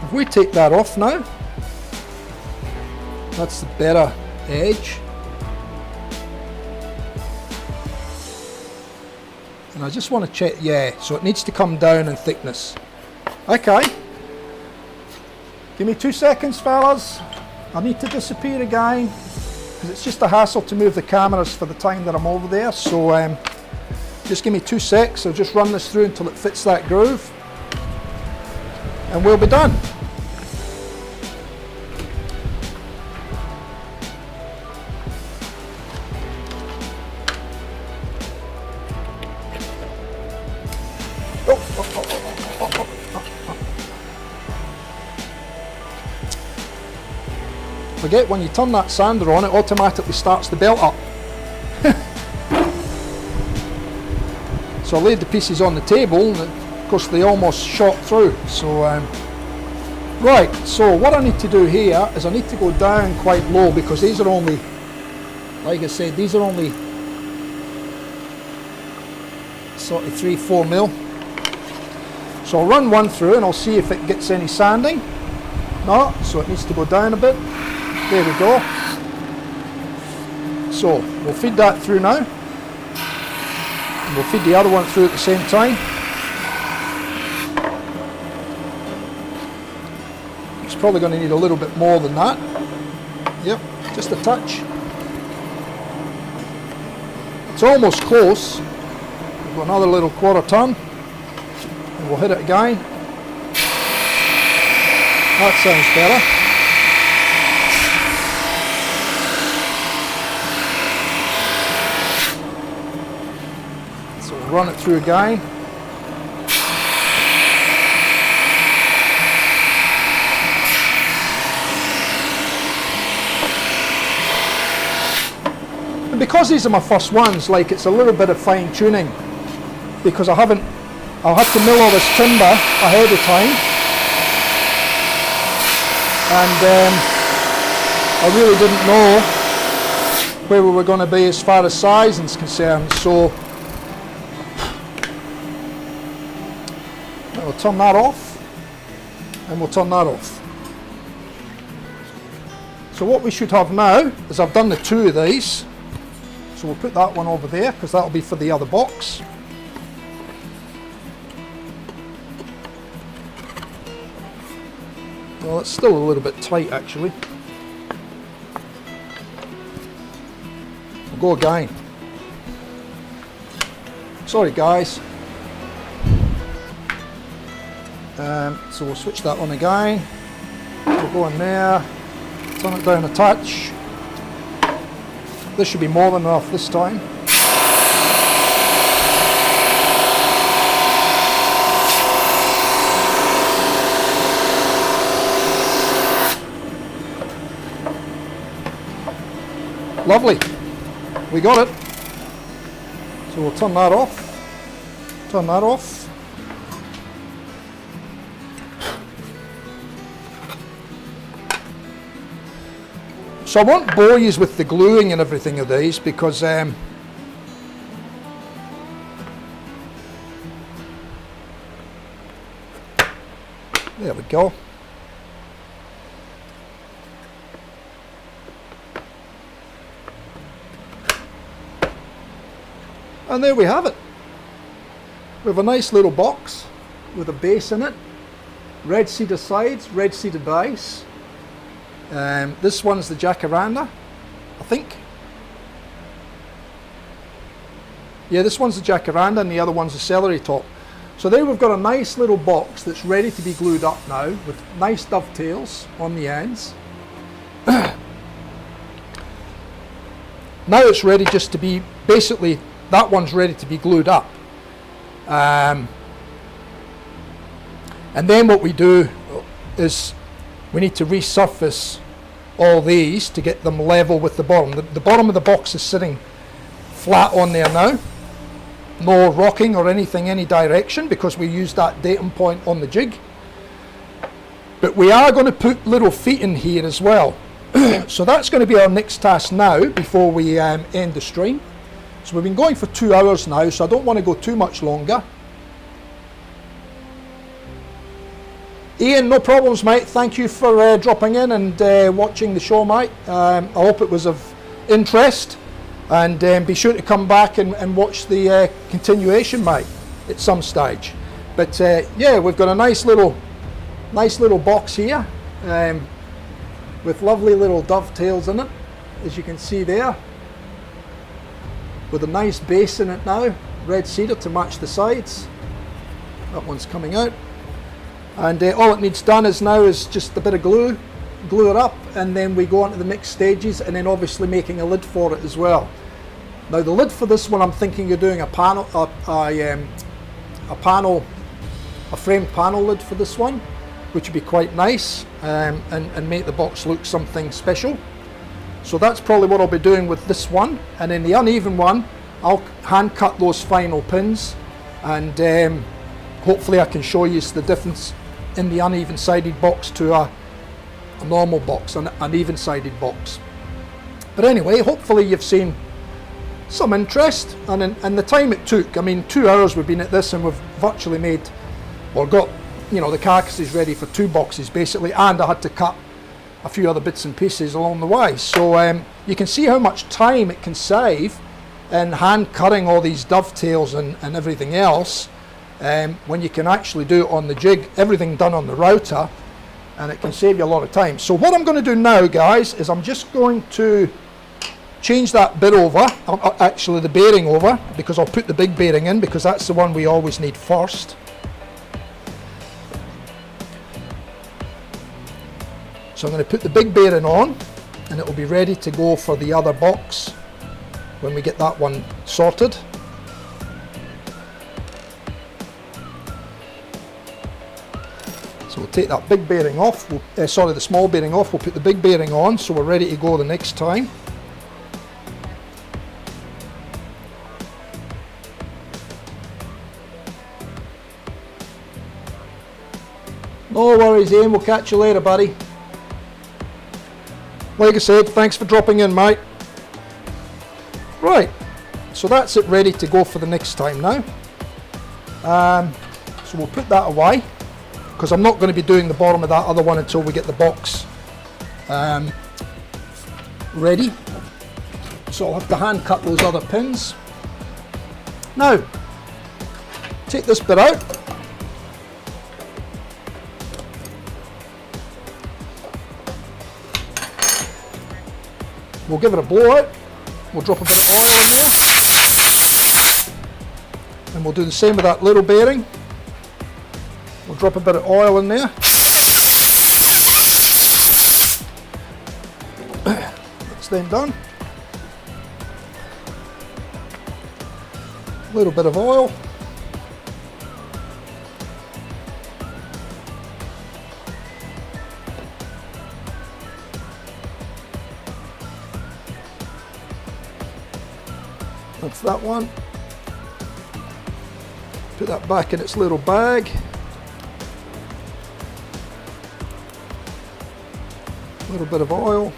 If we take that off now, that's the better edge. And I just want to check, yeah, so it needs to come down in thickness. Okay. Give me 2 seconds, fellas. I need to disappear again, because it's just a hassle to move the cameras for the time that I'm over there. So just give me 2 secs. I'll just run this through until it fits that groove, and we'll be done. Forget, when you turn that sander on, it automatically starts the belt up. So I laid the pieces on the table, and of course they almost shot through. So right, so what I need to do here is I need to go down quite low, because these are only, like I said, these are only sort of 3-4 mil. So I'll run one through and I'll see if it gets any sanding. No, so it needs to go down a bit. There we go. So we'll feed that through now, and we'll feed the other one through at the same time. It's probably going to need a little bit more than that. Yep, just a touch. It's almost close. We've got another little quarter turn, and we'll hit it again. That sounds better. Run it through again. And because these are my first ones, like, it's a little bit of fine tuning, because I'll have to mill all this timber ahead of time, and I really didn't know where we were going to be as far as sizing is concerned. So we'll turn that off, and we'll turn that off. So what we should have now is, I've done the 2 of these, so we'll put that one over there, because that'll be for the other box. Well, it's still a little bit tight actually. We'll go again. Sorry guys. So we'll switch that on again. We'll go in there, turn it down a touch. This should be more than enough this time. Lovely, we got it. So we'll turn that off, turn that off. So I won't bore you with the gluing and everything of these, because there we go. And there we have it. We have a nice little box with a base in it, red cedar sides, red cedar base. This one's the jacaranda, I think. Yeah, this one's the jacaranda and the other one's the celery top. So there we've got a nice little box that's ready to be glued up now, with nice dovetails on the ends. Now it's ready just to be, basically that one's ready to be glued up. And then what we do is we need to resurface all these to get them level with the bottom. The bottom of the box is sitting flat on there now. no rocking or anything any direction, because we use that datum point on the jig. But we are going to put little feet in here as well. So that's going to be our next task now before we end the stream. So we've been going for 2 hours now, so I don't want to go too much longer. Ian, no problems, mate. Thank you for dropping in and watching the show, mate. I hope it was of interest, and be sure to come back and watch the continuation, mate, at some stage. But yeah, we've got a nice little box here with lovely little dovetails in it, as you can see there, with a nice base in it now, red cedar to match the sides. That one's coming out. And all it needs done now is just a bit of glue it up, and then we go on to the next stages, and then obviously making a lid for it as well. Now the lid for this one, I'm thinking of doing a framed panel lid for this one, which would be quite nice, and make the box look something special. So that's probably what I'll be doing with this one. And then the uneven one, I'll hand cut those final pins, and hopefully I can show you the difference in the uneven sided box to a normal box, an even sided box. But anyway, hopefully you've seen some interest, and the time it took. I mean, 2 hours we've been at this, and we've virtually made, or got, you know, the carcasses ready for 2 boxes basically, and I had to cut a few other bits and pieces along the way. So you can see how much time it can save in hand cutting all these dovetails and everything else, when you can actually do it on the jig, everything done on the router, and it can save you a lot of time. So what I'm going to do now, guys, is I'm just going to change that bit over, actually the bearing over, because I'll put the big bearing in, because that's the one we always need first. So I'm going to put the big bearing on, and it will be ready to go for the other box when we get that one sorted. So we'll take that big bearing off, the small bearing off, we'll put the big bearing on, so we're ready to go the next time. No worries, Ian, we'll catch you later, buddy. Like I said, thanks for dropping in, mate. Right, so that's it ready to go for the next time now. So we'll put that away, because I'm not going to be doing the bottom of that other one until we get the box ready. So I'll have to hand cut those other pins. Now, take this bit out. We'll give it a blowout. We'll drop a bit of oil in there. And we'll do the same with that little bearing. We'll drop a bit of oil in there. That's then done. A little bit of oil. That's that one. Put that back in its little bag. A little bit of oil.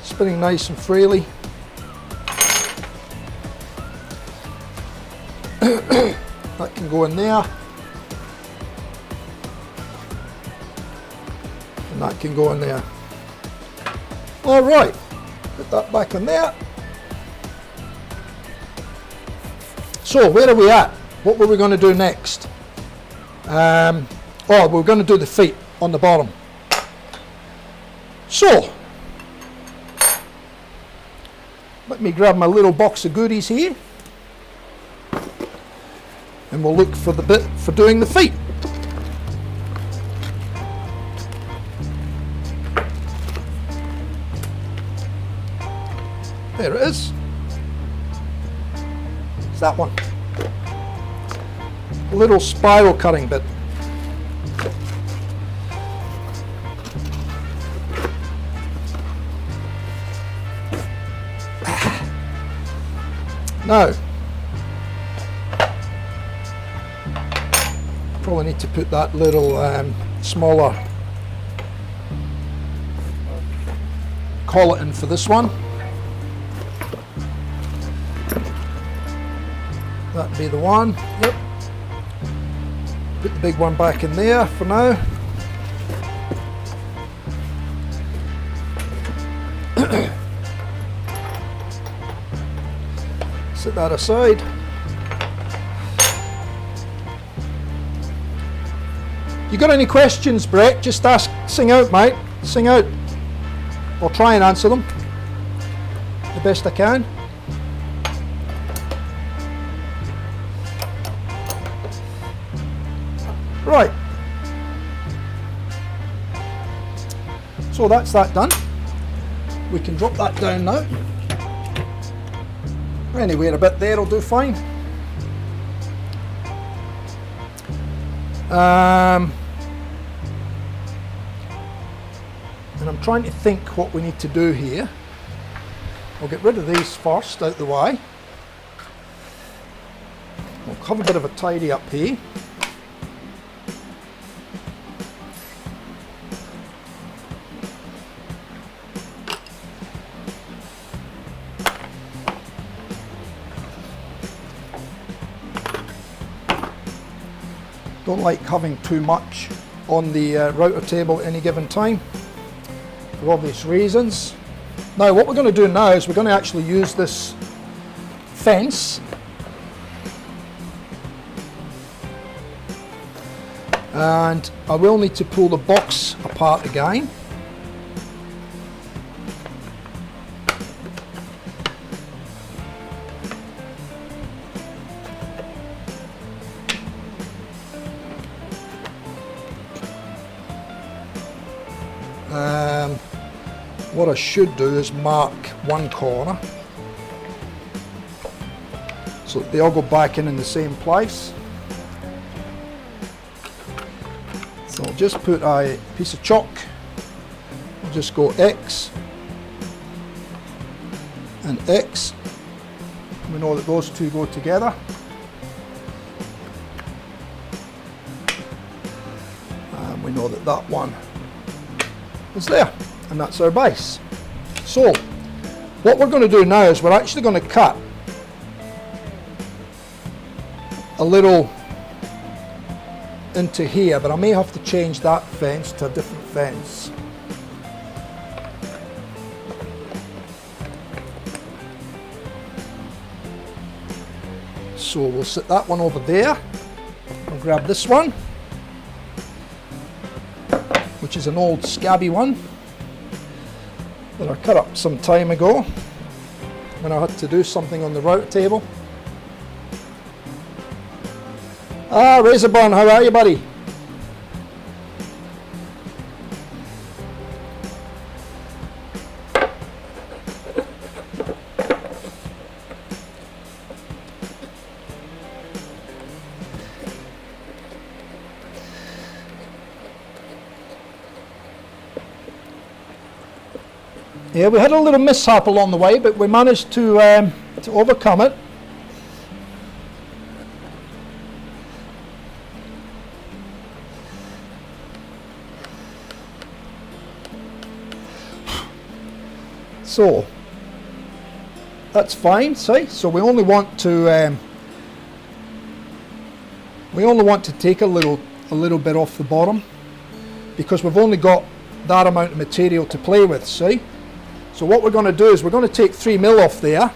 Spinning nice and freely. That can go in there. And that can go in there. All right, put that back in there. So where are we at? What were we going to do next? We're going to do the feet on the bottom. So let me grab my little box of goodies here, and we'll look for the bit for doing the feet. There it is. It's that one. A little spiral cutting bit. Now, probably need to put that little smaller collet in for this one. That'd be the one. Yep. Put the big one back in there for now. Set that aside. You got any questions, Brett? Just ask, sing out, mate. Sing out. I'll try and answer them the best I can. Right. So that's that done. We can drop that down now. Anywhere a bit there will do fine. And I'm trying to think what we need to do here. I'll get rid of these first out the way. We'll have a bit of a tidy up here. Don't like having too much on the router table at any given time, for obvious reasons. Now what we're going to do now is we're going to actually use this fence and I will need to pull the box apart again. What I should do is mark one corner so that they all go back in the same place. So I'll just put a piece of chalk. I'll just go X and X. We know that those two go together. And we know that that one is there. And that's our base. So what we're going to do now is we're actually going to cut a little into here, but I may have to change that fence to a different fence. So we'll set that one over there. I'll grab this one, which is an old scabby one that I cut up some time ago when I had to do something on the router table. Ah, Razorburn, how are you, buddy? Yeah, we had a little mishap along the way, but we managed to overcome it. So that's fine. See, so we only want to take a little bit off the bottom because we've only got that amount of material to play with. See. So what we're going to do is we're going to take 3mm off there.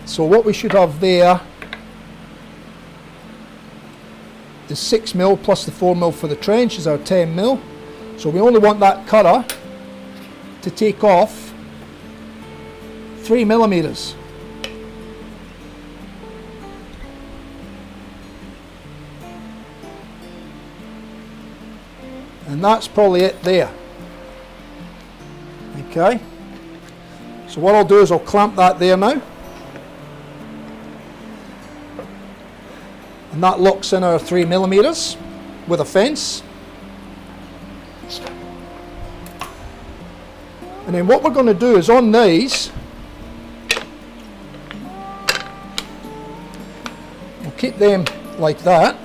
So what we should have there is 6mm plus the 4mm for the trench is our 10mm. So we only want that cutter to take off 3mm. And that's probably it there. Okay. So what I'll do is I'll clamp that there now. And that locks in our 3mm with a fence. And then what we're going to do is on these, we'll keep them like that.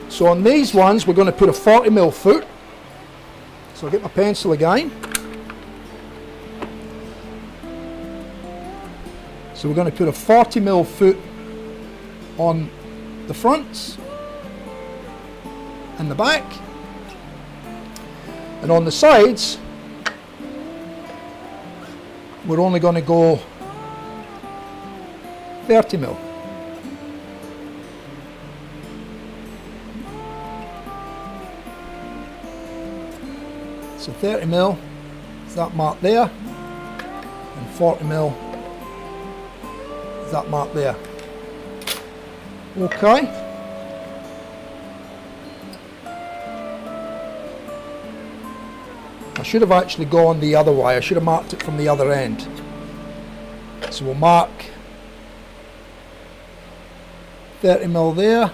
So on these ones we're going to put a 40mm foot. So I'll get my pencil again. So we're going to put a 40mm foot on the fronts and the back, and on the sides we're only going to go 30mm. So 30mm is that mark there, and 40mm is that mark there. Okay. I should have actually gone the other way. I should have marked it from the other end. So we'll mark 30mm there,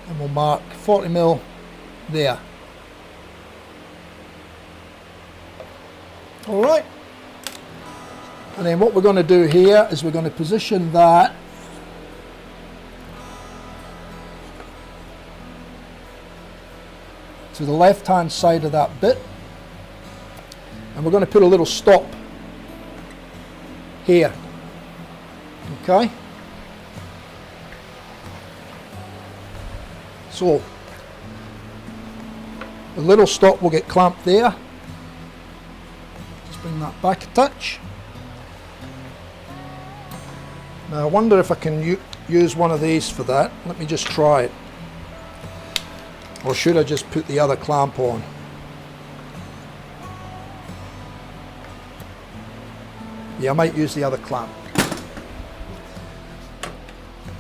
and we'll mark 40mm there. Alright. And then what we're going to do here is we're going to position that to the left hand side of that bit, and we're going to put a little stop here. Okay, so the little stop will get clamped there. Just bring that back a touch. Now I wonder if I can use one of these for that. Let me just try it. Or should I just put the other clamp on? Yeah, I might use the other clamp.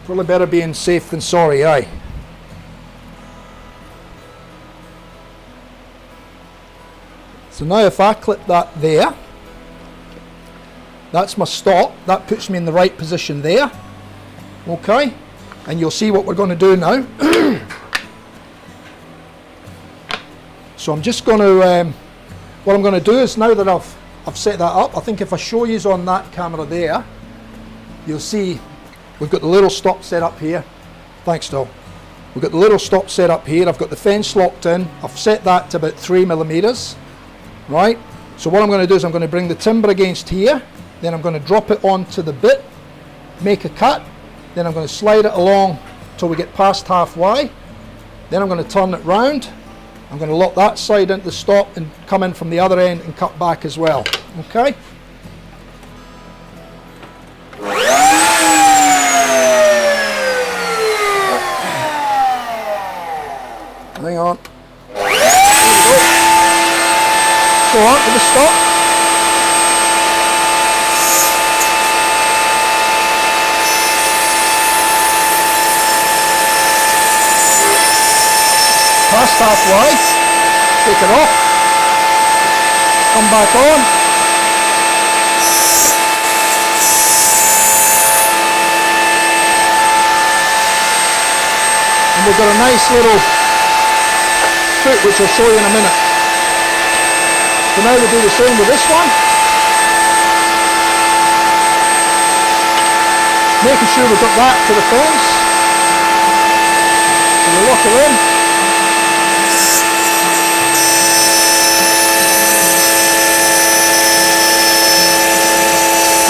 Probably better being safe than sorry, eh? So now if I clip that there, that's my stop. That puts me in the right position there. Okay, and you'll see what we're going to do now. So I'm just going to, what I'm going to do is, now that I've set that up, I think if I show you on that camera there, you'll see we've got the little stop set up here. Thanks, Phil. We've got the little stop set up here. I've got the fence locked in. I've set that to about 3mm, right? So what I'm going to do is I'm going to bring the timber against here, then I'm going to drop it onto the bit, make a cut, then I'm going to slide it along till we get past halfway, then I'm going to turn it round. I'm going to lock that side into the stop and come in from the other end and cut back as well. Okay? Hang on. Go on to the stop. Past halfway, take it off, come back on, and we've got a nice little foot which I'll show you in a minute. So now we'll do the same with this one, making sure we've got that to the fence, so we lock it in.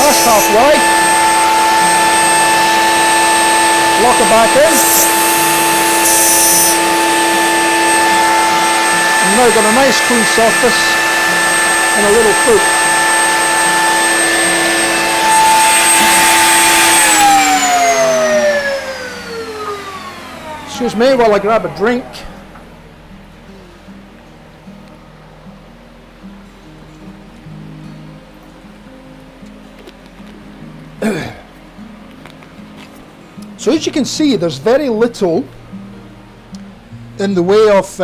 Past halfway, lock it back in, and now got a nice clean surface and a little foot. Excuse me while I grab a drink. So as you can see, there's very little in the way of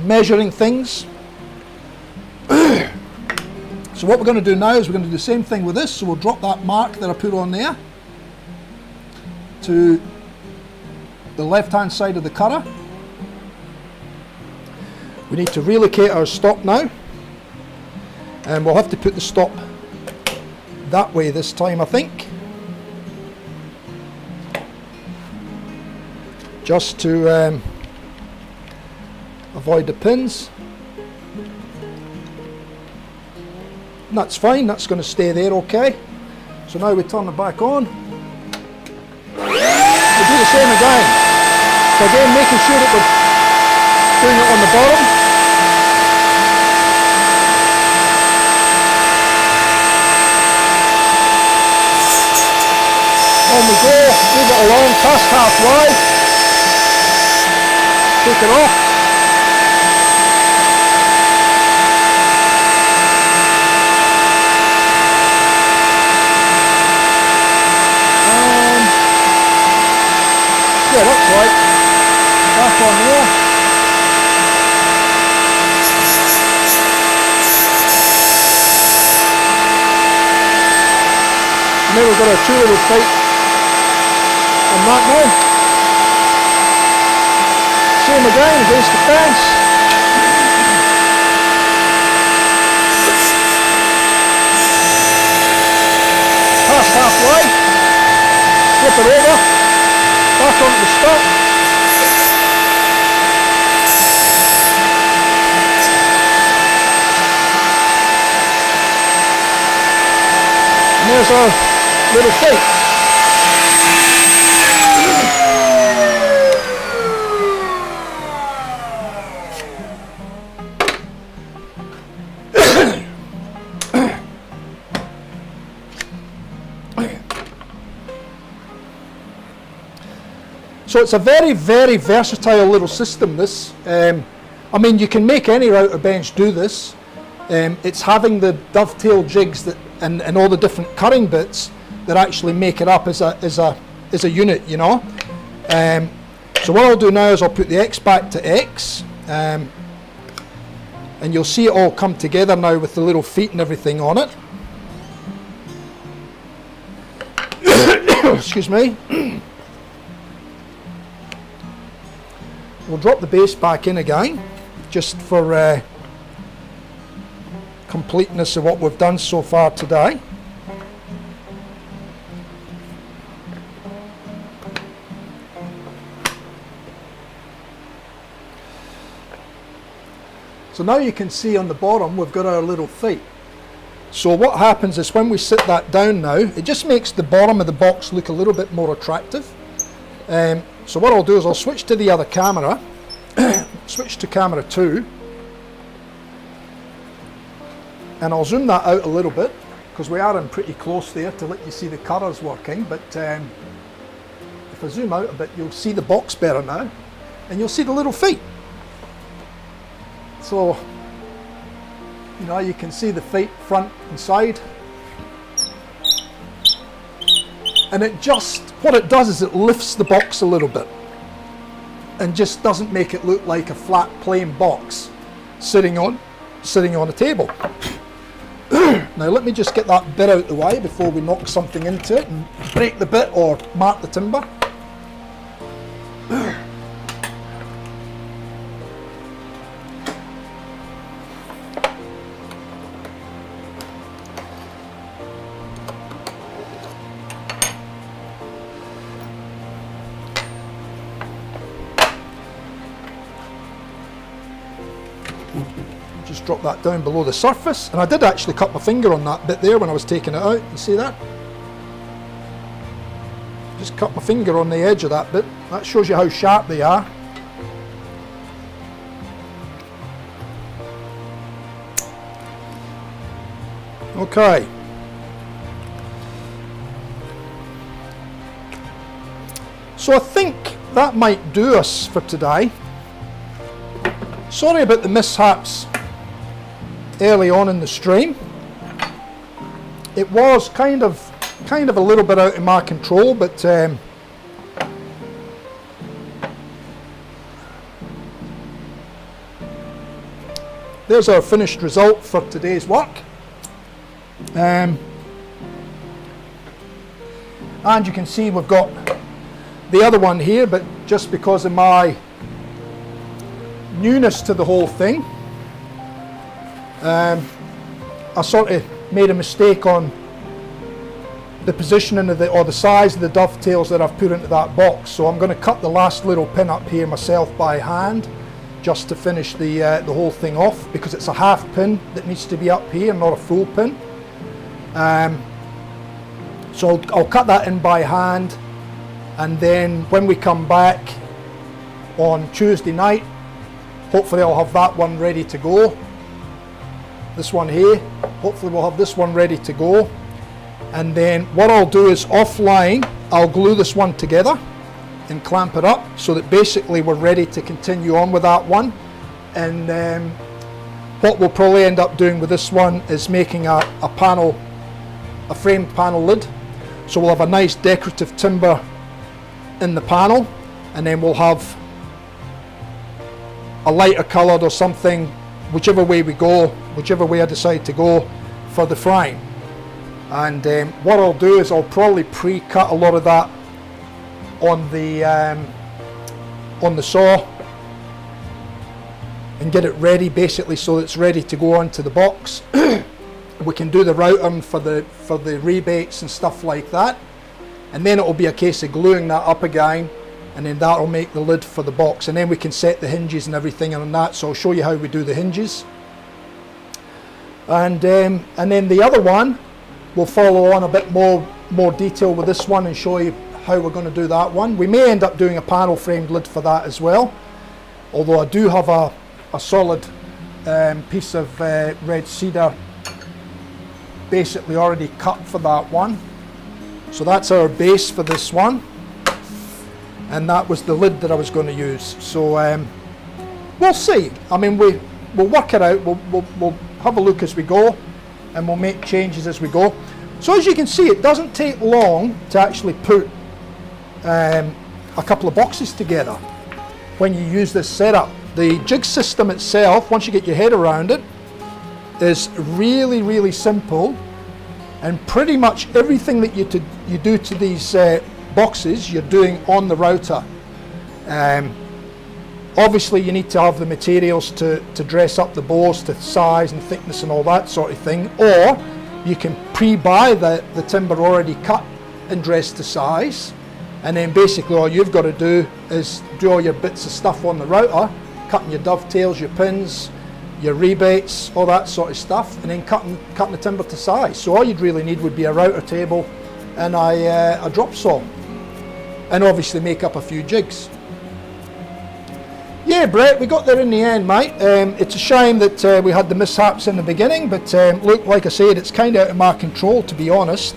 measuring things. So what we're going to do now is we're going to do the same thing with this. So we'll drop that mark that I put on there to the left hand side of the cutter. We need to relocate our stop now, and we'll have to put the stop that way this time, I think, just to avoid the pins. And that's fine, that's going to stay there okay. So now we turn it back on. We do the same again. So again, making sure that we're doing it on the bottom. On we go, move it along, past halfway. Take it off. Yeah, that's right. Back on there. And now we've got our two little feet on that now. Same again against the fence. Past halfway. Flip it over. Back onto the stop. And there's our little feet. So it's a very, very versatile little system, this. I mean, you can make any router bench do this. It's having the dovetail jigs that and all the different cutting bits that actually make it up as a unit, you know. So what I'll do now is I'll put the X back to X, and you'll see it all come together now with the little feet and everything on it. Excuse me. We'll drop the base back in again, just for completeness of what we've done so far today. So now you can see on the bottom we've got our little feet. So what happens is when we sit that down now, it just makes the bottom of the box look a little bit more attractive. So what I'll do is I'll switch to the other camera, switch to camera 2, and I'll zoom that out a little bit because we are in pretty close there to let you see the colours working, but if I zoom out a bit you'll see the box better now, and you'll see the little feet. So, you know, you can see the feet front and side. And it just, what it does is it lifts the box a little bit and just doesn't make it look like a flat plain box sitting on a table. Now let me just get that bit out the way before we knock something into it and break the bit or mark the timber. Just drop that down below the surface, and I did actually cut my finger on that bit there when I was taking it out. You see that? Just cut my finger on the edge of that bit. That shows you how sharp they are. Okay. So I think that might do us for today. Sorry about the mishaps early on in the stream. It was kind of a little bit out of my control, but there's our finished result for today's work. And you can see we've got the other one here, but just because of my newness to the whole thing, I sort of made a mistake on the positioning of or the size of the dovetails that I've put into that box. So I'm going to cut the last little pin up here myself by hand, just to finish the whole thing off, because it's a half pin that needs to be up here, not a full pin. So I'll cut that in by hand, and then when we come back on Tuesday night, hopefully I'll have that one ready to go. This one here, hopefully we'll have this one ready to go. And then what I'll do is offline, I'll glue this one together and clamp it up so that basically we're ready to continue on with that one. And what we'll probably end up doing with this one is making a panel, a framed panel lid. So we'll have a nice decorative timber in the panel, and then we'll have a lighter coloured or something, whichever way we go, whichever way I decide to go for the frame. And what I'll do is I'll probably pre-cut a lot of that on the saw and get it ready, basically, so it's ready to go onto the box. We can do the routing for the rebates and stuff like that, and then it will be a case of gluing that up again, and then that will make the lid for the box, and then we can set the hinges and everything on that. So I'll show you how we do the hinges, and then the other one we'll follow on a bit more detail with this one and show you how we're going to do that one. We may end up doing a panel framed lid for that as well, although I do have a solid piece of red cedar basically already cut for that one. So that's our base for this one, and that was the lid that I was going to use. So we'll see. I mean, we'll work it out. We'll have a look as we go, and we'll make changes as we go. So as you can see, it doesn't take long to actually put a couple of boxes together when you use this setup. The jig system itself, once you get your head around it, is really, really simple, and pretty much everything that you do to these boxes, you're doing on the router. Obviously you need to have the materials to dress up the bores to size and thickness and all that sort of thing, or you can pre-buy the timber already cut and dressed to size, and then basically all you've got to do is do all your bits of stuff on the router, cutting your dovetails, your pins, your rebates, all that sort of stuff, and then cutting the timber to size. So all you'd really need would be a router table and a drop saw, and obviously make up a few jigs. Yeah, Brett, we got there in the end, mate. It's a shame that we had the mishaps in the beginning, but look, like I said, it's kind of out of my control, to be honest.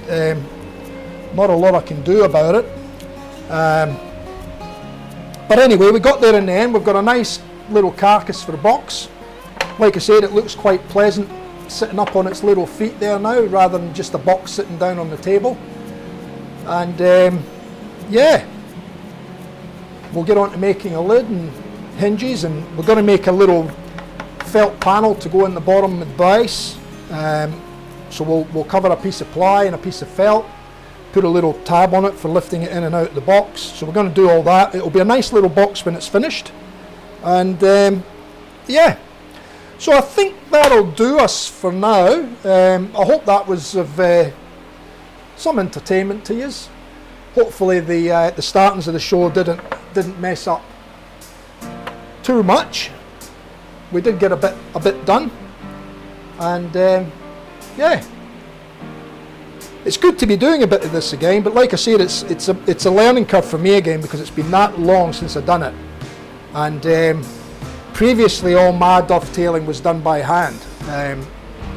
Not a lot I can do about it. But anyway, we got there in the end. We've got a nice little carcass for the box. Like I said, it looks quite pleasant sitting up on its little feet there now, rather than just a box sitting down on the table. And yeah, we'll get on to making a lid and hinges, and we're going to make a little felt panel to go in the bottom of the base. So we'll cover a piece of ply and a piece of felt, put a little tab on it for lifting it in and out of the box. So we're going to do all that. It'll be a nice little box when it's finished, and yeah, so I think that'll do us for now. I hope that was of some entertainment to you. Hopefully the startings of the show didn't mess up too much. We did get a bit done, and yeah, it's good to be doing a bit of this again. But like I said, it's a learning curve for me again, because it's been that long since I've done it, and previously all my dovetailing was done by hand.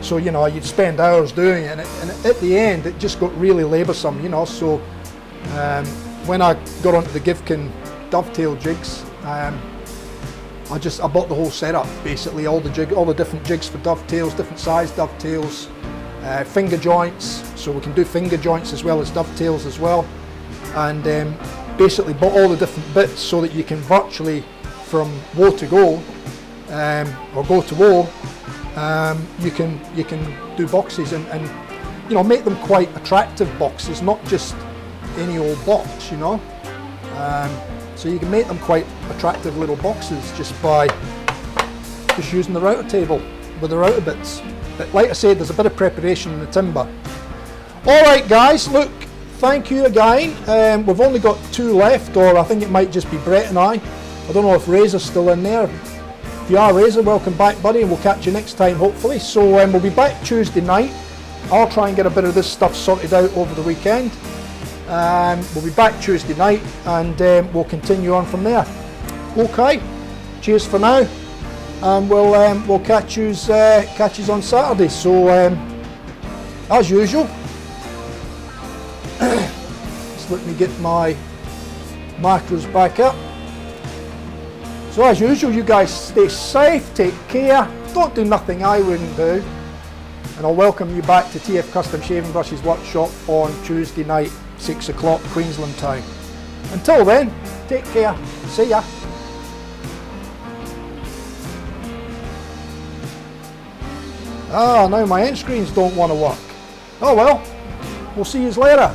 So you know, you'd spend hours doing it, and at the end it just got really laboursome, you know. So when I got onto the Gifkins Dovetail jigs, I bought the whole setup, basically all the different jigs for dovetails, different size dovetails, finger joints, so we can do finger joints as well as dovetails as well, and basically bought all the different bits so that you can virtually, from woe to go, or go to woe, you can do boxes and you know, make them quite attractive boxes, not just any old box, you know. So you can make them quite attractive little boxes just by just using the router table with the router bits. But like I said, there's a bit of preparation in the timber. Alright guys, look, thank you again. We've only got 2 left, or I think it might just be Brett and I. I don't know if Razor's still in there. If you are, Razor, welcome back buddy, and we'll catch you next time hopefully. So we'll be back Tuesday night. I'll try and get a bit of this stuff sorted out over the weekend. We'll be back Tuesday night, and we'll continue on from there. Okay, cheers for now, and we'll catch yous on Saturday. So as usual, just let me get my macros back up. So as usual, you guys stay safe, take care, don't do nothing I wouldn't do, and I'll welcome you back to TF Custom Shaving Brushes Workshop on Tuesday night, 6 o'clock Queensland time. Until then, take care, see ya. Now my end screens don't want to work. Oh well, we'll see you later.